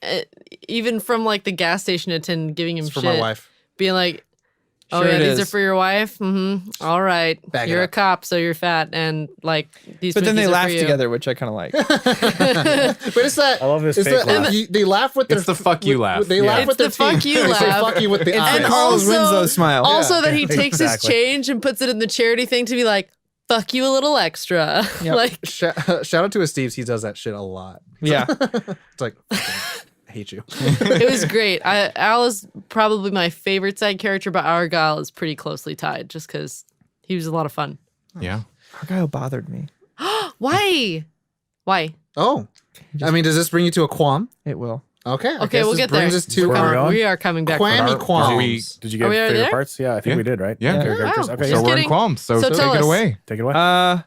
even from like the gas station attendant giving him It's for shit, my wife. being like, "Oh Sure yeah, it these are is. for your wife." Mm-hmm. All right, Bag it you're a up. cop, so you're fat, and like these. But then they Twinkies are laugh for you. together, which I kind of like. But it's that. I love this It's fake that, laugh. they laugh with their. It's the fuck you laugh. They Yeah. laugh It's with their the fuck teeth. you They say laugh. fuck you with the It's eyes. the Carl's also- Winslow smile. Also, that he takes his Exactly. change and puts it in the charity thing to be like, "Fuck you a little extra." Yep. Like, Shout out to his Steve's. He does that shit a lot. Yeah. It's like, fucking, I hate you. it was great. Al is probably my favorite side character, but Argyle is pretty closely tied just because he was a lot of fun. Yeah. Argyle bothered me. Why? Why? Oh, I mean, does this bring you to a qualm? It will. Okay. I Okay, guess we'll this get there. brings us to Where are we our going? We are coming back. Quammy from- qualms. Did you get Are we already favorite there? parts? Yeah, I think Yeah. we did, right? Yeah. Favorite characters. Wow. Okay, So Just we're in kidding. qualms. So, So take tell it us. away. take it away. I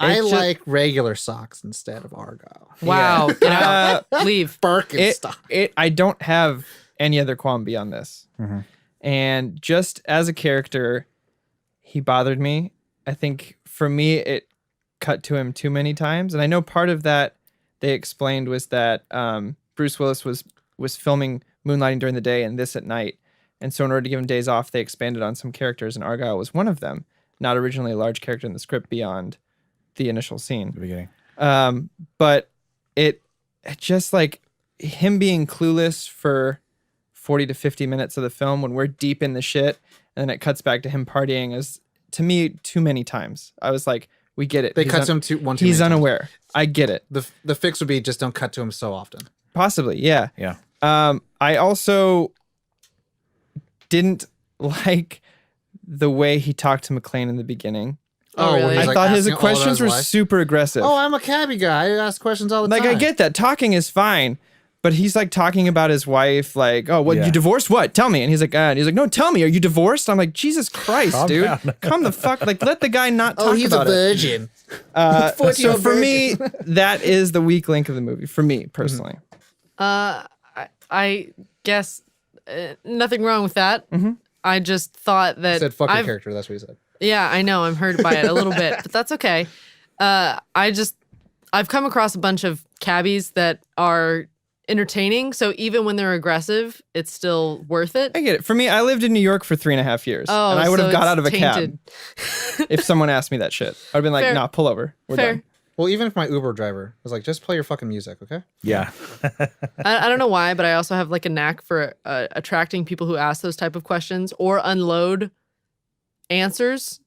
It's just- like regular socks instead of Argyle. Wow. Get out. Leave. Birkenstock. I don't have any other qualm beyond this. And just as a character, he bothered me. I think for me, it cut to him too many times. And I know part of that they explained was that Bruce Willis was filming Moonlighting during the day and this at night. And so in order to give him days off, they expanded on some characters, and Argyle was one of them. Not originally a large character in the script beyond the initial scene. The beginning. But it just like him being clueless for 40 to 50 minutes of the film when we're deep in the shit, and then it cuts back to him partying is, to me, too many times. I was like, we get it. They He's cut to him too He's many times. unaware. I get it. The fix would be just don't cut to him so often. Possibly, yeah. Yeah. I also didn't like the way he talked to McClane in the beginning. Oh, really? when he's, I like, thought his asking all about questions his were life. super aggressive. Oh, I'm a cabbie guy. I ask questions all the Like, time. I get that. Talking is fine. But he's like talking about his wife, like, oh, what, Yeah. you divorced? What? Tell me. And he's like, no, tell me. Are you divorced? I'm like, Jesus Christ, Calm dude. down. Come the fuck. Like, let the guy not talk Oh, he's a about it. virgin. So 40-year-old for me, that is the weak link of the movie, for me, personally. I guess nothing wrong with that. I just thought He that said fuck your I've- character. That's what he said. Yeah, I know. I'm hurt by it a little bit, but that's okay. I've come across a bunch of cabbies that are entertaining. So even when they're aggressive, it's still worth it. I get it. For me, I lived in New York for 3.5 years. Oh, and I would have so got it's out of a tainted. cab if someone asked me that shit. I'd have been like, Fair. nah, pull over. We're Fair. done. Well, even if my Uber driver was like, just play your fucking music, okay? Yeah. I don't know why, but I also have like a knack for attracting people who ask those type of questions or unload answers,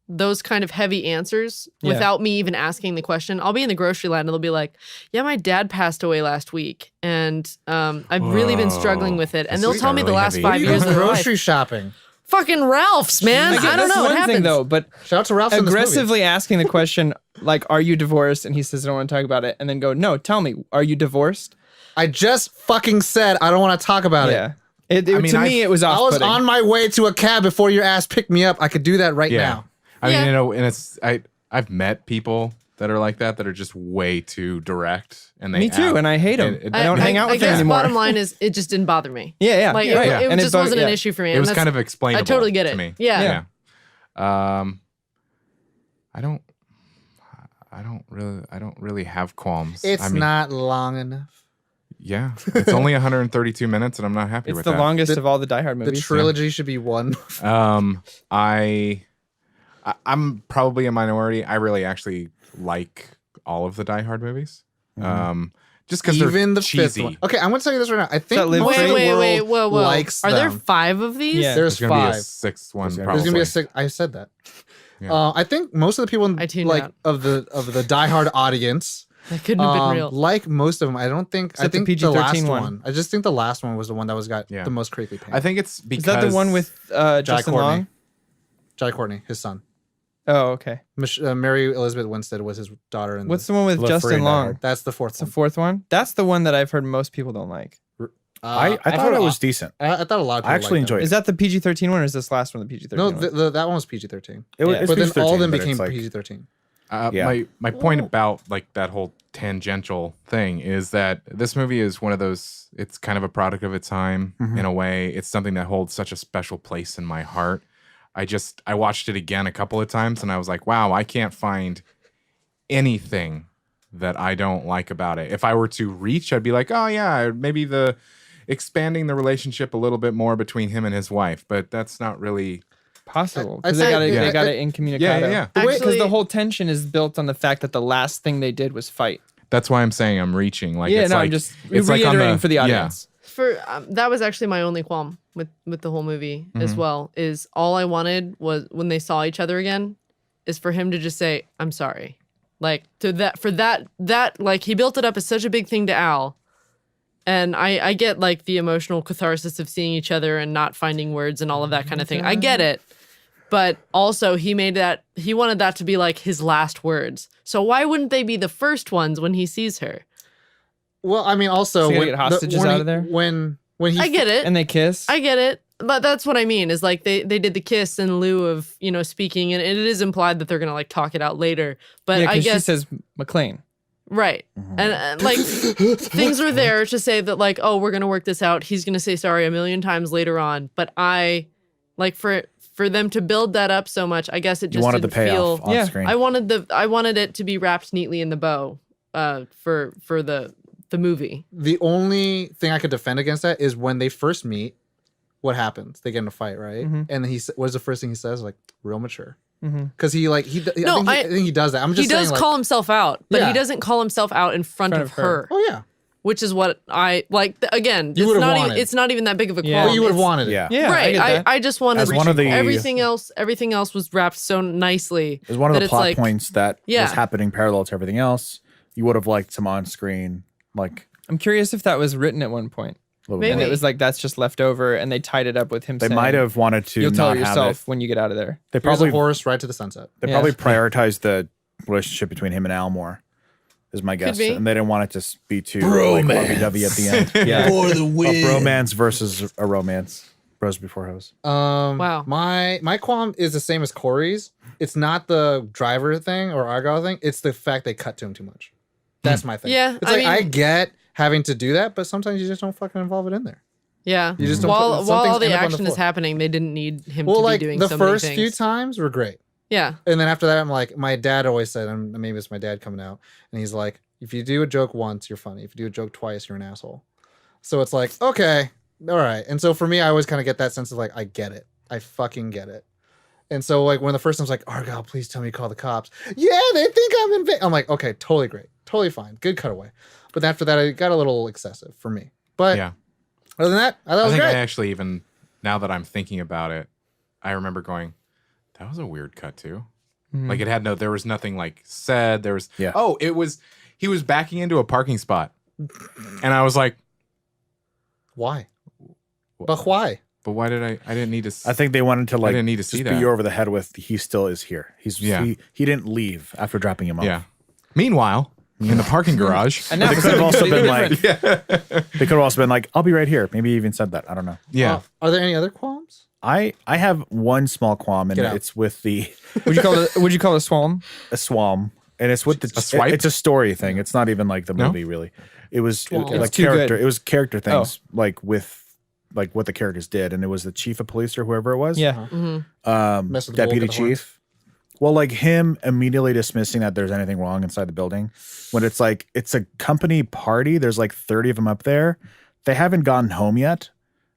those kind of heavy answers Yeah. without me even asking the question. I'll be in the grocery line and they'll be like, yeah, my dad passed away last week and I've really been struggling with it. And This they'll is tell me the really last heavy. 5 You years go of their life. grocery shopping. Fucking Ralph's, man. I don't That's know what one happens. thing, though, but Shout out to Ralph's in this movie. aggressively asking the question, like, are you divorced? And he says, I don't want to talk about it. And then go, no, tell me, are you divorced? I just fucking said I don't want to talk about it. Yeah. I mean, to me, it was I was off-putting. on my way to a cab before your ass picked me up. I could do that right Yeah. now. I Yeah. mean, and I've met people that are like that are just way too direct, and they Me too, and I hate them. I don't hang out with I them guess anymore. bottom line is it just didn't bother me. Yeah. Like right. it And just bo- wasn't an yeah. issue for me. It and was that's- kind of explainable. I totally get it. to me. Yeah. I don't really have qualms. It's I mean, not long enough. Yeah, it's only 132 minutes, and I'm not happy It's with the that. longest of all the Die Hard The movies. trilogy should be one. I'm probably a minority. I really actually like all of the Die Hard movies. Just because they're Even the cheesy. fifth one. Okay, I'm going to tell you this right now. I think that Live most of the Wait, world whoa. likes Are there them. 5 of these? Yeah. There's There's gonna be a 5. sixth one. There's Probably. There's gonna be a 6. I said that. Yeah. I think most of the people I tuned like out. of the Die Hard audience, That couldn't have been real. like most of them. I don't think. I Except the think the PG-13 last one. one. I just think the last one was the one that got Yeah. the most creepy pain. I think it's because Is that the one with Justin Courtney. Long? Jai Courtney, his son. Oh, okay. Mary Elizabeth Winstead was his daughter. In What's the one with Love Justin Free and Die Long? Hard. That's the fourth It's the one. fourth one. That's the one that I've heard most people don't like. I thought it was decent. I thought a lot of people I actually liked them. enjoyed Is that the PG-13 one, or is this last one the PG-13 No, one? that one was PG-13. It was, Yeah. it's But then all of PG-13, them but became it's like- PG-13. My point about like that whole tangential thing is that this movie is one of those. It's kind of a product of its time in a way. It's something that holds such a special place in my heart. I watched it again a couple of times, and I was like, wow, I can't find anything that I don't like about it. If I were to reach, I'd be like, oh yeah, maybe the expanding the relationship a little bit more between him and his wife, but that's not really. Possible, I'd because they say- got it. yeah. They got it incommunicado. Yeah. Because the whole tension is built on the fact that the last thing they did was fight. That's why I'm saying I'm reaching. Like, Yeah, it's no, like, I'm just it's like on reiterating for the yeah. audience. For that was actually my only qualm with the whole movie as Mm-hmm. well. Is all I wanted was when they saw each other again, is for him to just say, "I'm sorry." Like that like he built it up as such a big thing to Al. And I get like the emotional catharsis of seeing each other and not finding words and all of that kind of thing. I get it. But also he wanted that to be like his last words. So why wouldn't they be the first ones when he sees her? Well, I mean, also So you gotta get hostages out of there? when he I get it. And they kiss. I get it. But that's what I mean is like they did the kiss in lieu of, speaking, and it is implied that they're going to like talk it out later. But yeah, I guess she says McClane. right. And like things were there to say that like, oh, we're going to work this out. He's going to say sorry a million times later on, but I like for them to build that up so much, I guess it just You wanted the didn't payoff feel on Yeah. screen. I wanted it to be wrapped neatly in the bow for the movie. The only thing I could defend against that is when they first meet, what happens? They get in a fight, right? Mhm. And then what is the first thing he says? Like, real mature. Mm-hmm. Because I think he does that. I'm He just saying, does like, call himself out, but Yeah. he doesn't call himself out in front of her, oh yeah, which is what I like. Again, You it's would've not wanted. it's not even that big of a Yeah. qualm. well, you would have It's- wanted it. Yeah. Yeah, I right. get that. I just wanted As one of the- everything else was wrapped so nicely. It was one of that the it's plot like- points that Yeah. was happening parallel to everything else. You would have liked some on screen, like I'm curious if that was written at one point. a little Maybe. And bit. it was like, that's just left over, and they tied it up with him They saying, might have wanted to you'll tell not it have yourself it. when you get out of there. They Here's probably a horse right to the sunset. they Yeah. probably prioritized the relationship between him and Al more, is my guess, be. and they didn't want it to be too like, lovey-dovey at the end. Yeah, For the a win. bromance versus a romance. Bros before hoes. Wow. My qualm is the same as Corey's. It's not the driver thing or Argyle thing. It's the fact they cut to him too much. That's my thing. Yeah, It's I like I mean- get having to do that, but sometimes you just don't fucking involve it in there. Yeah. You just don't while put- while some all things the end up on the action is floor. happening, they didn't need him Well, to like be doing the so first many few things. times were great. Yeah. And then after that, I'm like, my dad always said, and maybe it's my dad coming out, and he's like, if you do a joke once, you're funny. If you do a joke twice, you're an asshole. So it's like, okay, all right. And so for me, I always kind of get that sense of like, I get it. I fucking get it. And so like when the first time's like, Argyle, please tell me you call the cops. Yeah, they think I'm in. I'm like, okay, totally great, totally fine, good cutaway. But after that, it got a little excessive for me. But Yeah. other than that, I thought it I was think great. I actually even, now that I'm thinking about it, I remember going, that was a weird cut too. Like it had there was nothing like said. There was, Yeah. oh, he was backing into a parking spot. And I was like, Why? But why? but why did I didn't need to, I think they wanted to like didn't need to just see beat that. you over the head with he still is here. Yeah. He didn't leave after dropping him off. yeah. Meanwhile, in the parking garage. And But that they was could have also completely been like, different. they could have also been like, I'll be right here. Maybe even said that. I don't know. Yeah. Are there any other qualms? I have one small qualm, and Get out. it's with the Would you call it a swalm? a swam, and it's with the A swipe? It's a story thing. It's not even like the No? movie really. It was Swam. like It's too character. good. It was character things Oh. like with like what the characters did, and it was the chief of police or whoever it was. Yeah. Mess with the bull, Deputy get the horns. chief. Well, like him immediately dismissing that there's anything wrong inside the building when it's like it's a company party. There's like 30 of them up there. They haven't gotten home yet,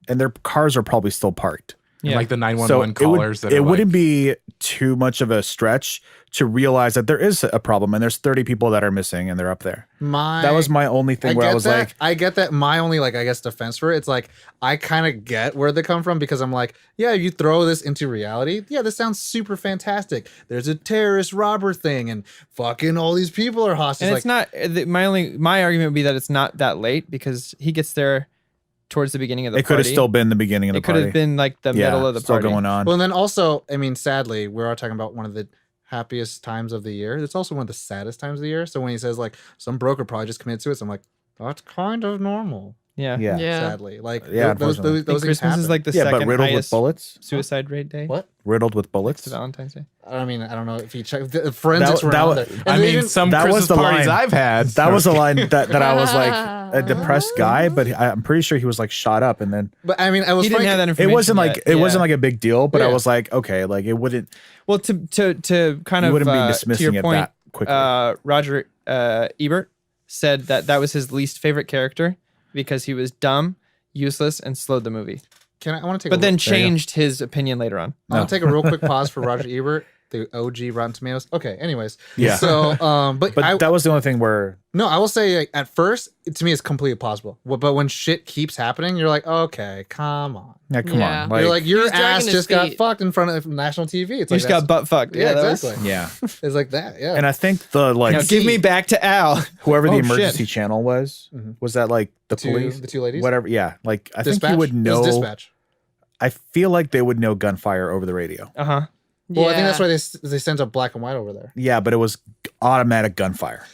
and their cars are probably still parked. And Yeah. like the 911 So callers that it are wouldn't like, be too much of a stretch to realize that there is a problem and there's 30 people that are missing and they're up there. That was my only thing where I was like, I get that. My only like I guess defense for it, it's like I kind of get where they come from because I'm like, yeah, you throw this into reality. Yeah, this sounds super fantastic. There's a terrorist robber thing and fucking all these people are hostages. And Like, it's not my argument would be that it's not that late because he gets there towards the beginning of the it could have party. still been the beginning of the It could party. have been like the middle of the still party. going on. well, and then also, I mean, sadly, we're all talking about one of the happiest times of the year. It's also one of the saddest times of the year. So when he says like some broker probably just committed suicide, I'm like, that's kind of normal. Yeah. yeah. Yeah. Sadly, like Yeah, those unfortunately. And things Christmas happen. is like the Yeah, but second riddled with highest bullets. suicide rate day. What? Riddled with Next bullets. to Valentine's Day. I mean, I don't know if he checked the forensics That- were that on was- there. And I they mean, even- some that was Christmas the parties line. I've had. That was a line that I was like a depressed guy, but I'm pretty sure he was like shot up, and then but I mean, I was He didn't frank- have that it information. wasn't like yet. it Yeah. wasn't like a big deal. But I Yeah. was like, okay, like it wouldn't. Well, to kind You of wouldn't be to dismissing your it point, that quickly. Roger Ebert said that was his least favorite character because he was dumb, useless, and slowed the movie. I want to take. But then you go. changed his opinion later on. I want to take a real quick pause for Roger Ebert, the OG Rotten Tomatoes. Okay, anyways. Yeah. So, but But that was the only thing where no, I will say like, at first, to me, it's completely plausible. But when shit keeps happening, you're like, okay, come on. yeah, come Yeah. on, You're like, your He's dragging ass his just got feet. fucked in front of national TV. It's You like just got butt fucked. yeah, that was- exactly. yeah. It's like that. Yeah. And I think the like Now give me back to Al. whoever the Oh, emergency shit. channel was that like the police, the two ladies. whatever. Yeah, like I think Dispatch? you would It was know. dispatch. I feel like they would know gunfire over the radio. Uh huh. Well, I think that's Yeah. why they sent up black and white over there. Yeah, but it was automatic gunfire.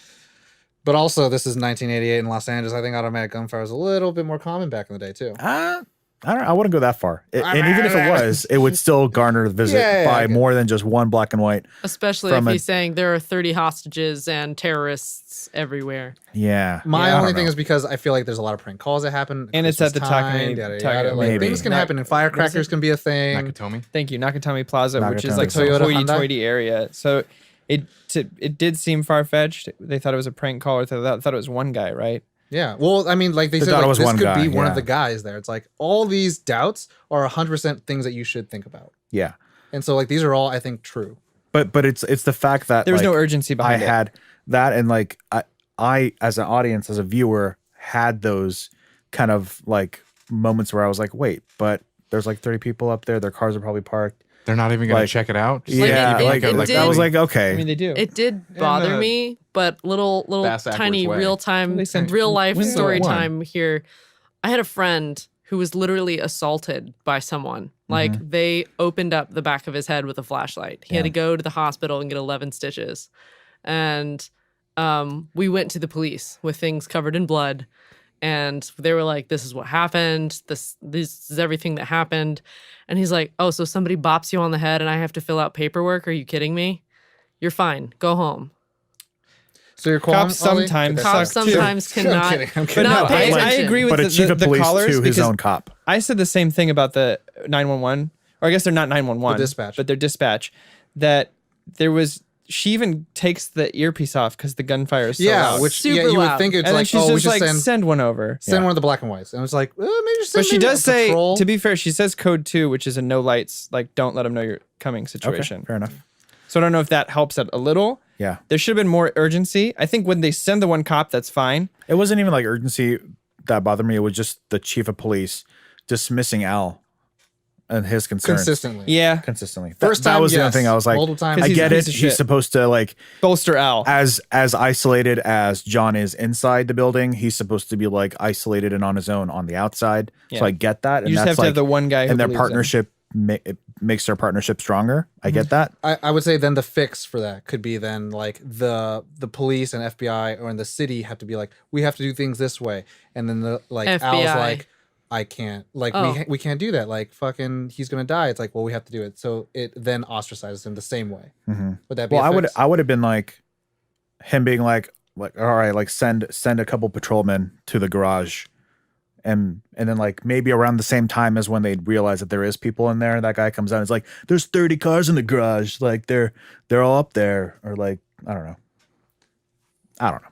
But also, this is 1988 in Los Angeles. I think automatic gunfire was a little bit more common back in the day too. I don't. I wouldn't go that far. And even if it was, it would still garner the visit by more than just one black and white. Especially if he's saying there are 30 hostages and terrorists everywhere. Yeah. My only thing is because I feel like there's a lot of prank calls that happen. And it's at the Takumi. Like, things can happen, and firecrackers can be a thing. Nakatomi. Thank you, Nakatomi Plaza, which is Nakatomi like some Plaza. Toyota, hoity-toity area. So it did seem far-fetched. They thought it was a prank call, or thought it was one guy, right? Yeah. Well, I mean, like they said, thought it like, was this one could guy, be one of yeah. the guys there. It's like all these doubts are 100% things that you should think about. Yeah. And so like these are all I think true. But it's the fact that There was like, no urgency behind I it. had that, and like I as an audience, as a viewer, had those kind of like moments where I was like, wait, but there's like 30 people up there. Their cars are probably parked. They're not even going Like- to check it out. Just Yeah, it- like, it like did- I was like, okay. I mean, they do. It did bother a me, but little bass-ackwards tiny way. real time, They sent real life Winslow story one. time here. I had a friend who was literally assaulted by someone. Like they opened up the back of his head with a flashlight. He had to go to the hospital and get 11 stitches. And we went to the police with things covered in blood. And they were like, this is what happened. This is everything that happened. And he's like, oh, so somebody bops you on the head and I have to fill out paperwork? Are you kidding me? You're fine. Go home. So your Cops sometimes Cops suck, too. sometimes cannot, I'm kidding. But not no, pay I attention. agree with But a chief of the police callers to his because own cop. I said the same thing about the 911, or I guess they're not 911, The dispatch. but they're dispatch. That there was, she even takes the earpiece off because the gunfire is so Yeah, loud. which Super you would loud. think it's and then like, she's oh, we just should like, send send one over. one of the black and whites. And it's like, maybe just send But she maybe does a say, patrol. to be fair, she says code 2, which is a no lights, like don't let them know you're coming situation. Okay, fair enough. So I don't know if that helps it a little. Yeah. There should have been more urgency. I think when they send the one cop, that's fine. It wasn't even like urgency that bothered me. It was just the chief of police dismissing Al and his concerns consistently. Yeah. consistently. First that time, was the other yes. thing. I was like, Multiple times. I he's a get it. piece of He's shit. supposed to like Bolster Al. as isolated as John is inside the building. He's supposed to be like isolated and on his own on the outside. Yeah. So I get that. And You just that's have to like, have the one guy who and their believes in. partnership it makes their partnership stronger. I get that. I would say then the fix for that could be then like the police and FBI or in the city have to be like, we have to do things this way. And then the like Al's FBI. like, I can't, like Oh. we can't do that. Like fucking he's gonna die. It's like, well, we have to do it. So it then ostracizes him the same way. Would that be Well, a fix? I would have been like him being like all right, like send a couple patrolmen to the garage. And then like maybe around the same time as when they realize that there is people in there, that guy comes out and is like, there's 30 cars in the garage. Like they're all up there. Or like, I don't know.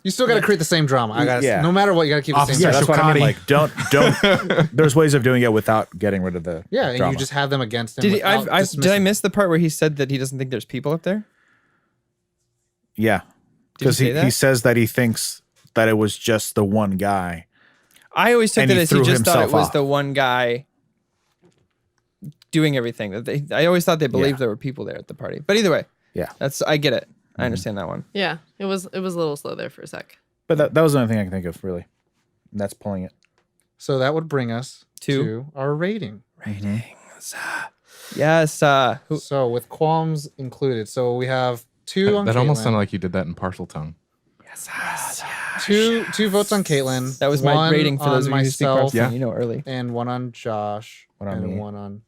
You still got to create the same drama. I got Yeah. no matter what, you got to keep the same Officer Yeah, drama. that's what I mean. Shokati. Like don't there's ways of doing it without getting rid of the Yeah, and drama. you just have them against him. Did without did I dismissing. miss the part where he said that he doesn't think there's people up there? Yeah. Did he Because say he that? says that he thinks that it was just the one guy. I always took And that he as he threw just thought it himself was off. the one guy doing everything. I always thought they believed Yeah. there were people there at the party. But either way, Yeah. I get it. I understand that one. Yeah, it was a little slow there for a sec. But that was the only thing I can think of, really. And that's pulling it. So that would bring us To? to our rating. Yes. So with qualms included. So we have two on That almost Caitlin. sounded like you did that in partial tongue. two votes on Caitlin. That was my one rating for on those of you who speak myself, parts. Yeah. You know early. and one on Josh, One on and me. one on.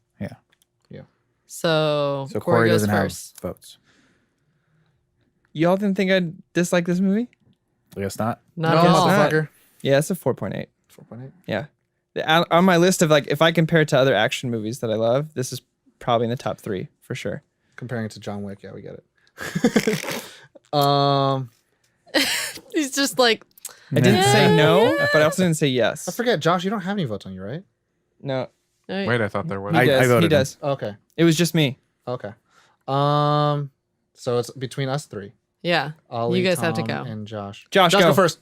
So, So Corey Corey goes doesn't first. have votes. Y'all didn't think I'd dislike this movie? I guess not. Not No, at all. not. motherfucker. Yeah, it's a 4.8. 4.8. Yeah. On my list of like, if I compare it to other action movies that I love, this is probably in the top 3 for sure. Comparing it to John Wick, yeah, we get it. He's just like, I didn't say no, but I also didn't say I yes. forget, Josh. You don't have any votes on you, right? No, Wait, I thought there was. he I does. voted He him. does. Okay. It was just me. Okay. So it's between us three. yeah, Ollie, you guys have to Tom, go. and Josh. Josh, go go. first.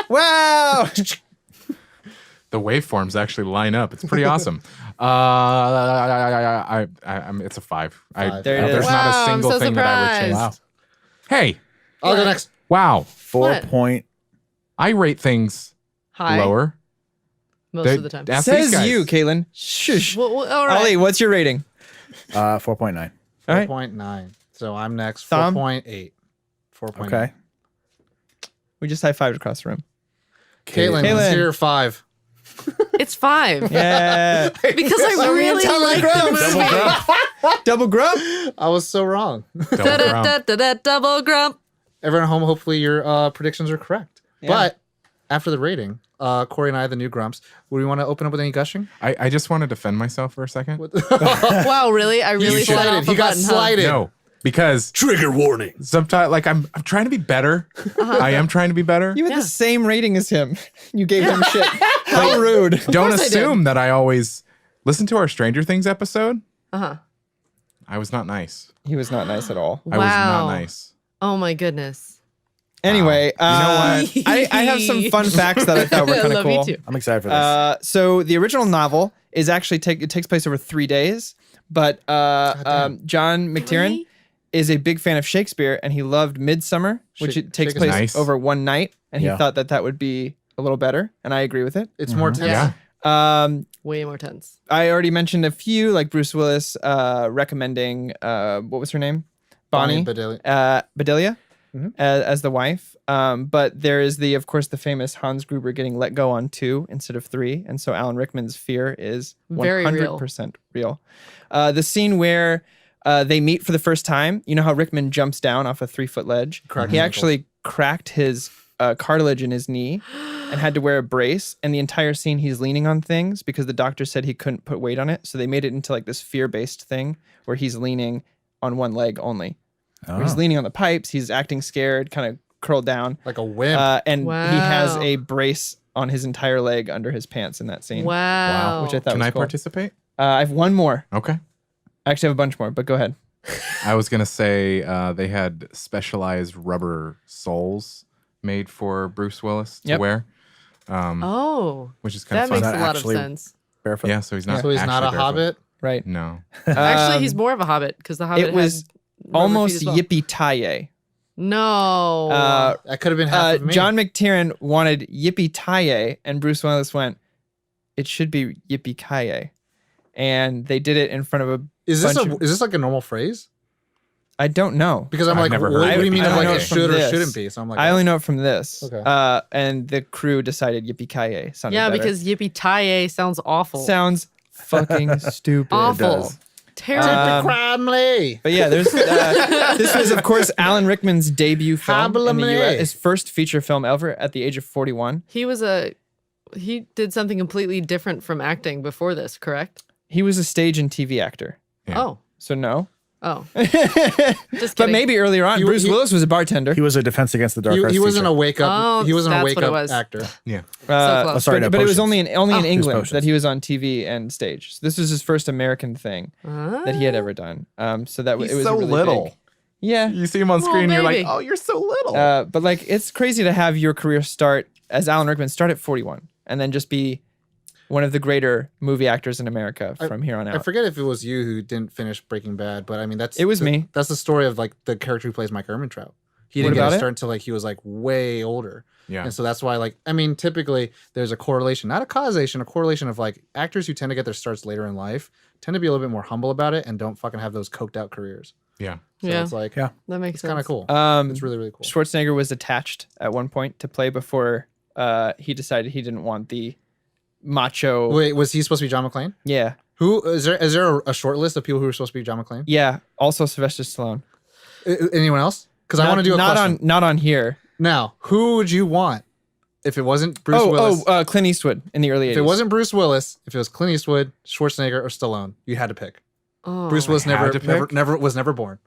Wow. The waveforms actually line up. It's pretty awesome. It's a 5. Five. There it There's is. not Wow, a I'm single so thing that I would change. surprised. Hey, I'll go next. wow. 4 What? point. I rate things High lower. most They- of the time. that's these Says guys. you, Caitlin. Shush. Well, all right. Ollie, what's your rating? 4.9. All right. 4.9. So I'm next. Thom? 4.8. 4.8. Okay. We just high-fived across the room. Caitlin, Caitlin. let's hear 5. It's 5. Yeah. Because I really like the movie. Double grump. I was so wrong. Double grump. Everyone at home, hopefully your predictions are correct. Yeah. But after the rating, Corey and I, the new grumps, would we want to open up with any gushing? I just want to defend myself for a second. Wow, really? I really He slid slighted. off He a got button, huh? slighted. No, because Trigger warning. sometimes, like, I'm trying to be better. I am trying to be better. You had Yeah. the same rating as him. You gave him shit. How rude. Don't course I did. assume that I always listen to our Stranger Things episode. Uh-huh. I was not nice. He was not nice at all. I was not nice. Oh my goodness. Anyway, You know what? I have some fun facts that I thought were I kind of love you cool. too. I'm excited for this. So the original novel is actually it takes place over 3 days, but John McTiernan Really? is a big fan of Shakespeare, and he loved Midsummer, which Shake- it takes Shake is place nice. over one night, and he Yeah. thought that would be a little better, and I agree with it. It's more tense. Yeah. Way more tense. I already mentioned a few, like Bruce Willis recommending what was her name, Bonnie Bedelia, as the wife. But there is of course, the famous Hans Gruber getting let go on 2 instead of 3, and so Alan Rickman's fear is Very real. 100% real. The scene where they meet for the first time, you know how Rickman jumps down off a 3-foot ledge? Cracked He his actually cracked his cartilage in his knee and had to wear a brace. And the entire scene, he's leaning on things because the doctor said he couldn't put weight on it. So they made it into like this fear-based thing where he's leaning on one leg only. Where he's leaning on the pipes. He's acting scared, kind of curled down. Like a wimp. And he has Wow. a brace on his entire leg under his pants in that scene. Wow. Which I thought Can was I cool. participate? I have one more. Okay. I actually have a bunch more, but go ahead. I was gonna say they had specialized rubber soles made for Bruce Willis to Yep. wear, Oh, which is kind that of fun. makes Is a that lot of actually- sense. Barefoot. Yeah, so he's not. so he's not a actually barefoot. hobbit. Right. No. Actually, Um, he's more of a hobbit because the hobbit it was had rubber almost feet as well. yippee-ki-yay. No. That could have been half of me. John McTiernan wanted yippee-ki-yay, and Bruce Willis went, it should be yippee-ki-yay. And they did it in front of a is this bunch of- is this like a normal phrase? I don't know. Because I'm I've like, never what, heard do you of mean it. of I like don't it know should from or this. shouldn't be? So I'm like, I only know it from this. Okay. And the crew decided yippee-ki-yay sounded yeah, better. because yippee-ki-yay sounds awful. Sounds fucking stupid. awful. does. Terrible. Crimley. But yeah, there's this was of course Alan Rickman's debut film in the US, his first feature film ever at the age of 41. He did something completely different from acting before this, correct? He was a stage and TV actor. Yeah. Oh. So no. Oh. Just But kidding. maybe earlier on, Bruce Willis was a bartender. He was a Defense Against the Dark Arts He wasn't teacher. a wake up. Oh, he wasn't a that's wake what it up was. actor. Yeah. close. sorry, no, but it was potions. only in England potions. that he was on TV and stage. So this was his first American thing that he had ever done. So that He's it was so really little. big. Yeah. You see him on screen, you're like, maybe. oh, you're so little. But like it's crazy to have your career start as Alan Rickman start at 41 and then just be one of the greater movie actors in America from here on out. I forget if it was you who didn't finish Breaking Bad, but I mean It was me. That's the story of like the character who plays Mike Ehrmantraut. He What didn't get about his it? start until like he was like way older. Yeah. And so that's why like I mean typically there's a correlation, not a causation, a correlation of like actors who tend to get their starts later in life tend to be a little bit more humble about it and don't fucking have those coked out careers. Yeah. So Yeah. it's like Yeah. That makes it's sense. kind of cool. It's really, really cool. Schwarzenegger was attached at one point to play before he decided he didn't want the macho. Wait, was he supposed to be John McClane? Yeah. Who is there a short list of people who were supposed to be John McClane? Yeah. Also Sylvester Stallone. Anyone else? Because I want to do a not question. not on here. Now, who would you want if it wasn't Bruce Willis? Clint Eastwood in the early 80s. If it wasn't Bruce Willis, if it was Clint Eastwood, Schwarzenegger, or Stallone, you had to pick. Oh. Bruce Willis I had to pick? never was never born.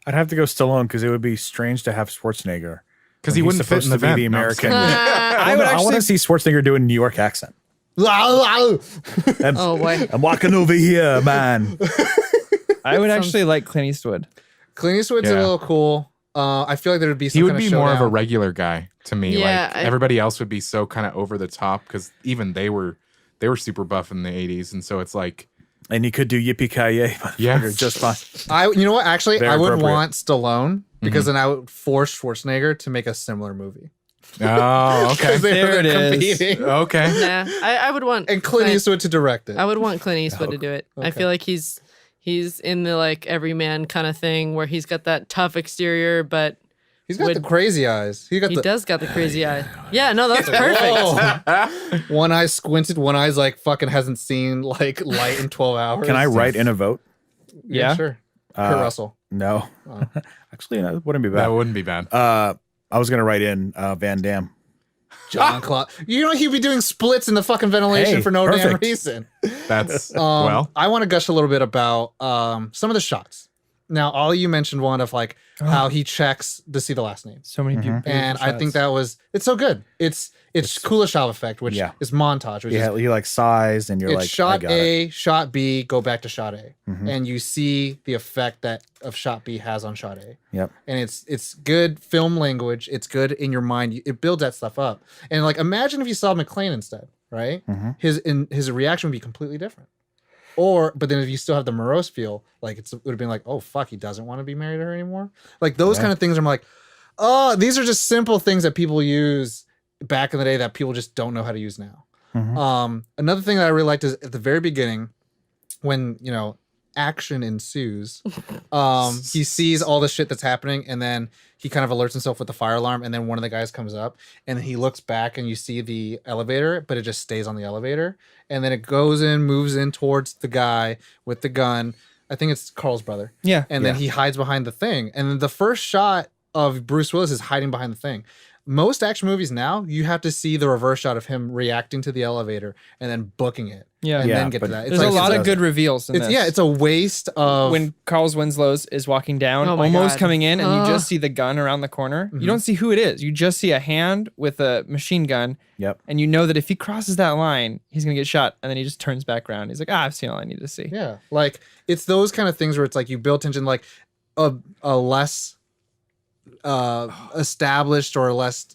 I'd have to go Stallone because it would be strange to have Schwarzenegger. Because when he he's wouldn't fit in supposed the to be vent. the No, I'm just American. kidding. I would I want actually to see Schwarzenegger do a New York accent. Oh boy. I'm walking over here, man. I would actually like Clint Eastwood. Clint Eastwood's a Yeah. little cool. I feel like there would be some He would kind be of more of a showdown. regular guy to me. Yeah, Like everybody else would be so kind of over the top because even they were super buff in the 80s, and so it's like And you could do Yippee Ki Yay, Yeah. motherfucker, just fine. You know what? Actually, Very I would appropriate. want Stallone because then I would force Schwarzenegger to make a similar movie. oh okay 'Cause There it is. competing. okay Nah, I would want And Clint Eastwood to direct it. I would want Clint Eastwood to do it. I Okay. feel like he's He's in the like everyman kind of thing where he's got that tough exterior, but He's got the crazy eyes. he does got the crazy eye. Yeah, no, that's perfect. One eye squinted, one eye's like fucking hasn't seen like light in 12 hours. Can I write in a vote? Yeah. Sure. Kurt Russell. No. Actually, no, it wouldn't be bad. That wouldn't be bad. I was going to write in Van Damme. John Claude. You know he'd be doing splits in the fucking ventilation Hey, for no damn perfect. reason. That's well. I want to gush a little bit about some of the shots. Now, all you mentioned one of like how he checks to see the last name. So many beautiful And I think shots. it's so good. It's Kuleshov effect, which is montage, which is Yeah, he like sighs and you're it's like, shot I got it. A, shot B, go back to shot A, and you see the effect that of shot B has on shot A. Yep. And it's good film language. It's good in your mind. It builds that stuff up. And like, imagine if you saw McClane instead, right? His reaction would be completely different. But then if you still have the morose feel, like it would have been like, oh fuck, he doesn't want to be married to her anymore. Like those kind of things. I'm like, oh, these are just simple things that people use back in the day that people just don't know how to use now. Another thing that I really liked is at the very beginning, when action ensues, he sees all the shit that's happening, and then he kind of alerts himself with the fire alarm, and then one of the guys comes up, and then he looks back, and you see the elevator, but it just stays on the elevator, and then it goes in, moves in towards the guy with the gun. I think it's Carl's brother. Yeah. And then he hides behind the thing, and then the first shot of Bruce Willis is hiding behind the thing. Most action movies now, you have to see the reverse shot of him reacting to the elevator and then booking it. Yeah. And Yeah, then get to but that. There's a lot of good reveals in It's this. yeah, it's a waste of when Carl's Winslow's is walking down, Oh my almost God. coming in, and you just see the gun around the corner. You don't see who it is. You just see a hand with a machine gun, Yep. and you know that if he crosses that line, he's gonna get shot. And then he just turns back around. He's like, I've seen all I need to see. yeah, like it's those kind of things where it's like you build tension, like a less established or less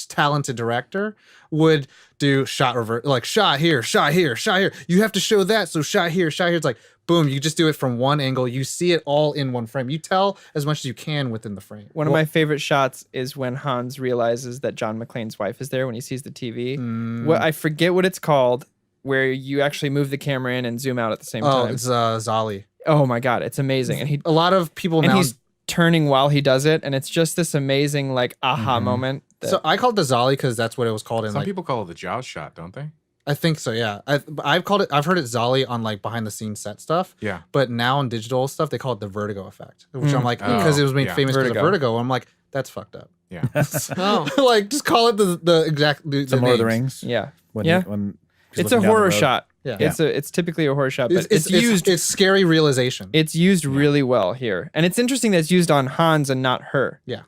talented director would do shot revert, like shot here, shot here, shot here. You have to show that, so shot here, shot here. It's like boom, you just do it from one angle. You see it all in one frame. You tell as much as you can within the frame. One of my favorite shots is when Hans realizes that John McClane's wife is there when he sees the TV. What I forget what it's called, where you actually move the camera in and zoom out at the same Oh, time. it's Zali. Oh my God, it's amazing. And A lot of people now. he's turning while he does it, and it's just this amazing like aha moment. that- So I call it the Zali because that's what it was called in. Some Like, people call it the Jaws shot, don't they? I think so. Yeah, I've called it. I've heard it Zali on like behind the scenes set stuff. Yeah. But now on digital stuff, they call it the Vertigo effect, which I'm like because it was made yeah. famous because of Vertigo. Vertigo. I'm like, that's fucked up. Yeah. Oh, Like just call it the exact the Some Lord of the names. Rings. yeah, When, yeah. when he's It's a looking down the horror road. shot. Yeah. It's typically a horror shot, but it's used. It's scary realization. It's used really well here, and it's interesting that it's used on Hans and not her, Yeah.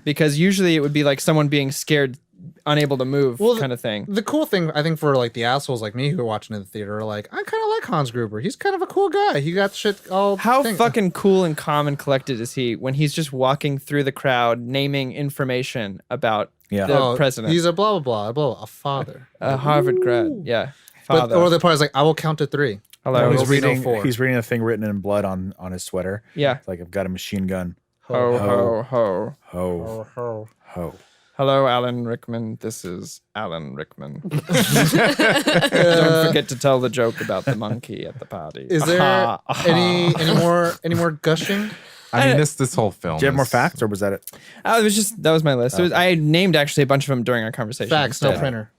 because usually it would be like someone being scared, unable to move, Well, kind of thing. The cool thing, I think, for like the assholes like me who are watching in the theater, are like, I kind of like Hans Gruber. He's kind of a cool guy. He got shit all. How thing- fucking cool and calm and collected is he when he's just walking through the crowd, naming information about Yeah. the president, He's a blah blah blah blah. A father. a Harvard grad, yeah, But father. or the part is like, I will count to 3. Hello, He's He's reading- reading. 04. He's reading a thing written in blood on his sweater. yeah. Like I've got a machine gun. Ho ho ho. Ho ho. Hello, Alan Rickman. This is Alan Rickman. Don't forget to tell the joke about the monkey at the party. Is there Aha, aha. any more gushing? I mean, this whole film. Do you have more is- facts, or was that it? That was my list. It was, I named actually a bunch of them during our conversation. Facts, no instead. printer.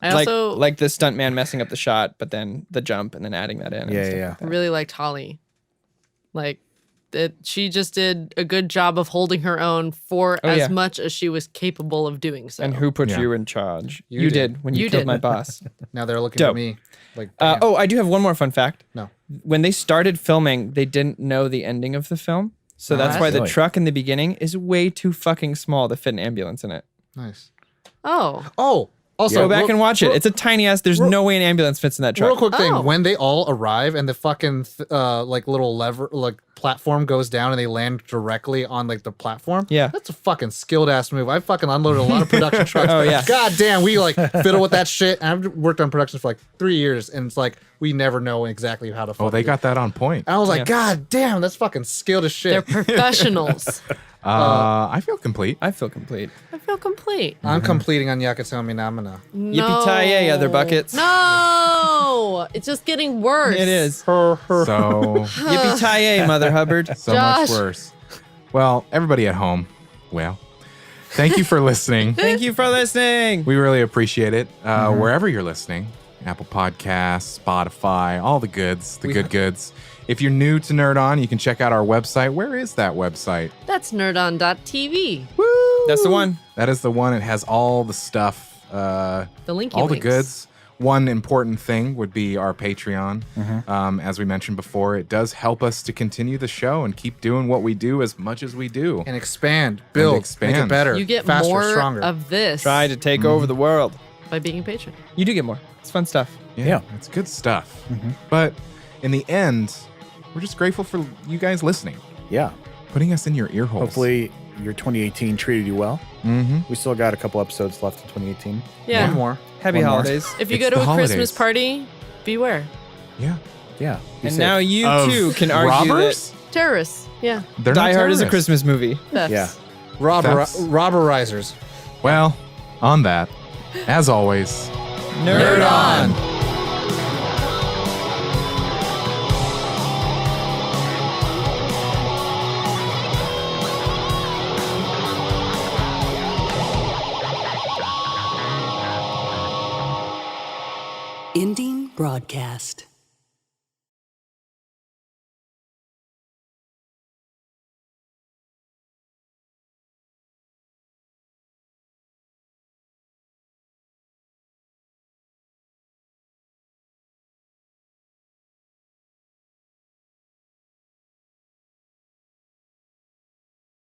I Like also like the stuntman messing up the shot, but then the jump and then adding that in. and Yeah, stuff yeah, like that. really liked Holly. Like that she just did a good job of holding her own for Oh, as yeah. much as she was capable of doing so. And who put Yeah. you in charge? You You did. did when you, You killed did. my boss. Now they're looking Dope. at me like, damn. Oh, I do have one more fun fact. No. When they started filming, they didn't know the ending of the film. So that's why the Really? truck in the beginning is way too fucking small to fit an ambulance in it. Nice. Oh, Also, Go back and watch it. It's a tiny ass. There's no way an ambulance fits in that truck. Real quick thing: Oh. when they all arrive and the fucking like little lever, like platform goes down and they land directly on like the platform. Yeah. That's a fucking skilled ass move. I fucking unloaded a lot of production trucks. Oh, yeah. God damn, we like fiddle with that shit. And I've worked on production for like 3 years, and it's like we never know exactly how to. Oh, they fucking got that on point. And I was like, Yeah. God damn, that's fucking skilled as They're shit. professionals. I feel complete. I feel complete. I feel complete. I'm completing on Yakatomi Namina. Yippee-ki-yay, other buckets. No, it's just getting worse. It is. So Yippee-ki-yay, Mother Hubbard. so Josh. much worse. Well, everybody at home, well, thank you for listening. Thank you for listening. We really appreciate it. Wherever you're listening, Apple Podcasts, Spotify, all the goods, the good goods. If you're new to Nerd On, you can check out our website. Where is that website? That's nerdon.tv. Woo! That's the one. That is the one. It has all the stuff, The linky all the links. goods. One important thing would be our Patreon. As we mentioned before, it does help us to continue the show and keep doing what we do as much as we do. And expand, build, make expand. it better, You get faster, more stronger. of this Try to take over the world. by being a patron. You do get more. It's fun stuff. Yeah, it's good stuff. But in the end, we're just grateful for you guys listening, Yeah. putting us in your ear holes. Hopefully your 2018 treated you well. Mm-hmm. We still got a couple episodes left in 2018. Yeah. One more. Happy One more. holidays. If you It's go to the a Christmas holidays. party, beware. Yeah. Yeah. Be And safe. now you Of too can argue robbers? Terrorists. Yeah. They're that not Die Hard is a terrorists. Christmas movie. Thefts. Yeah. Robberizers. Well, on that, as always, Nerd on. Ending broadcast.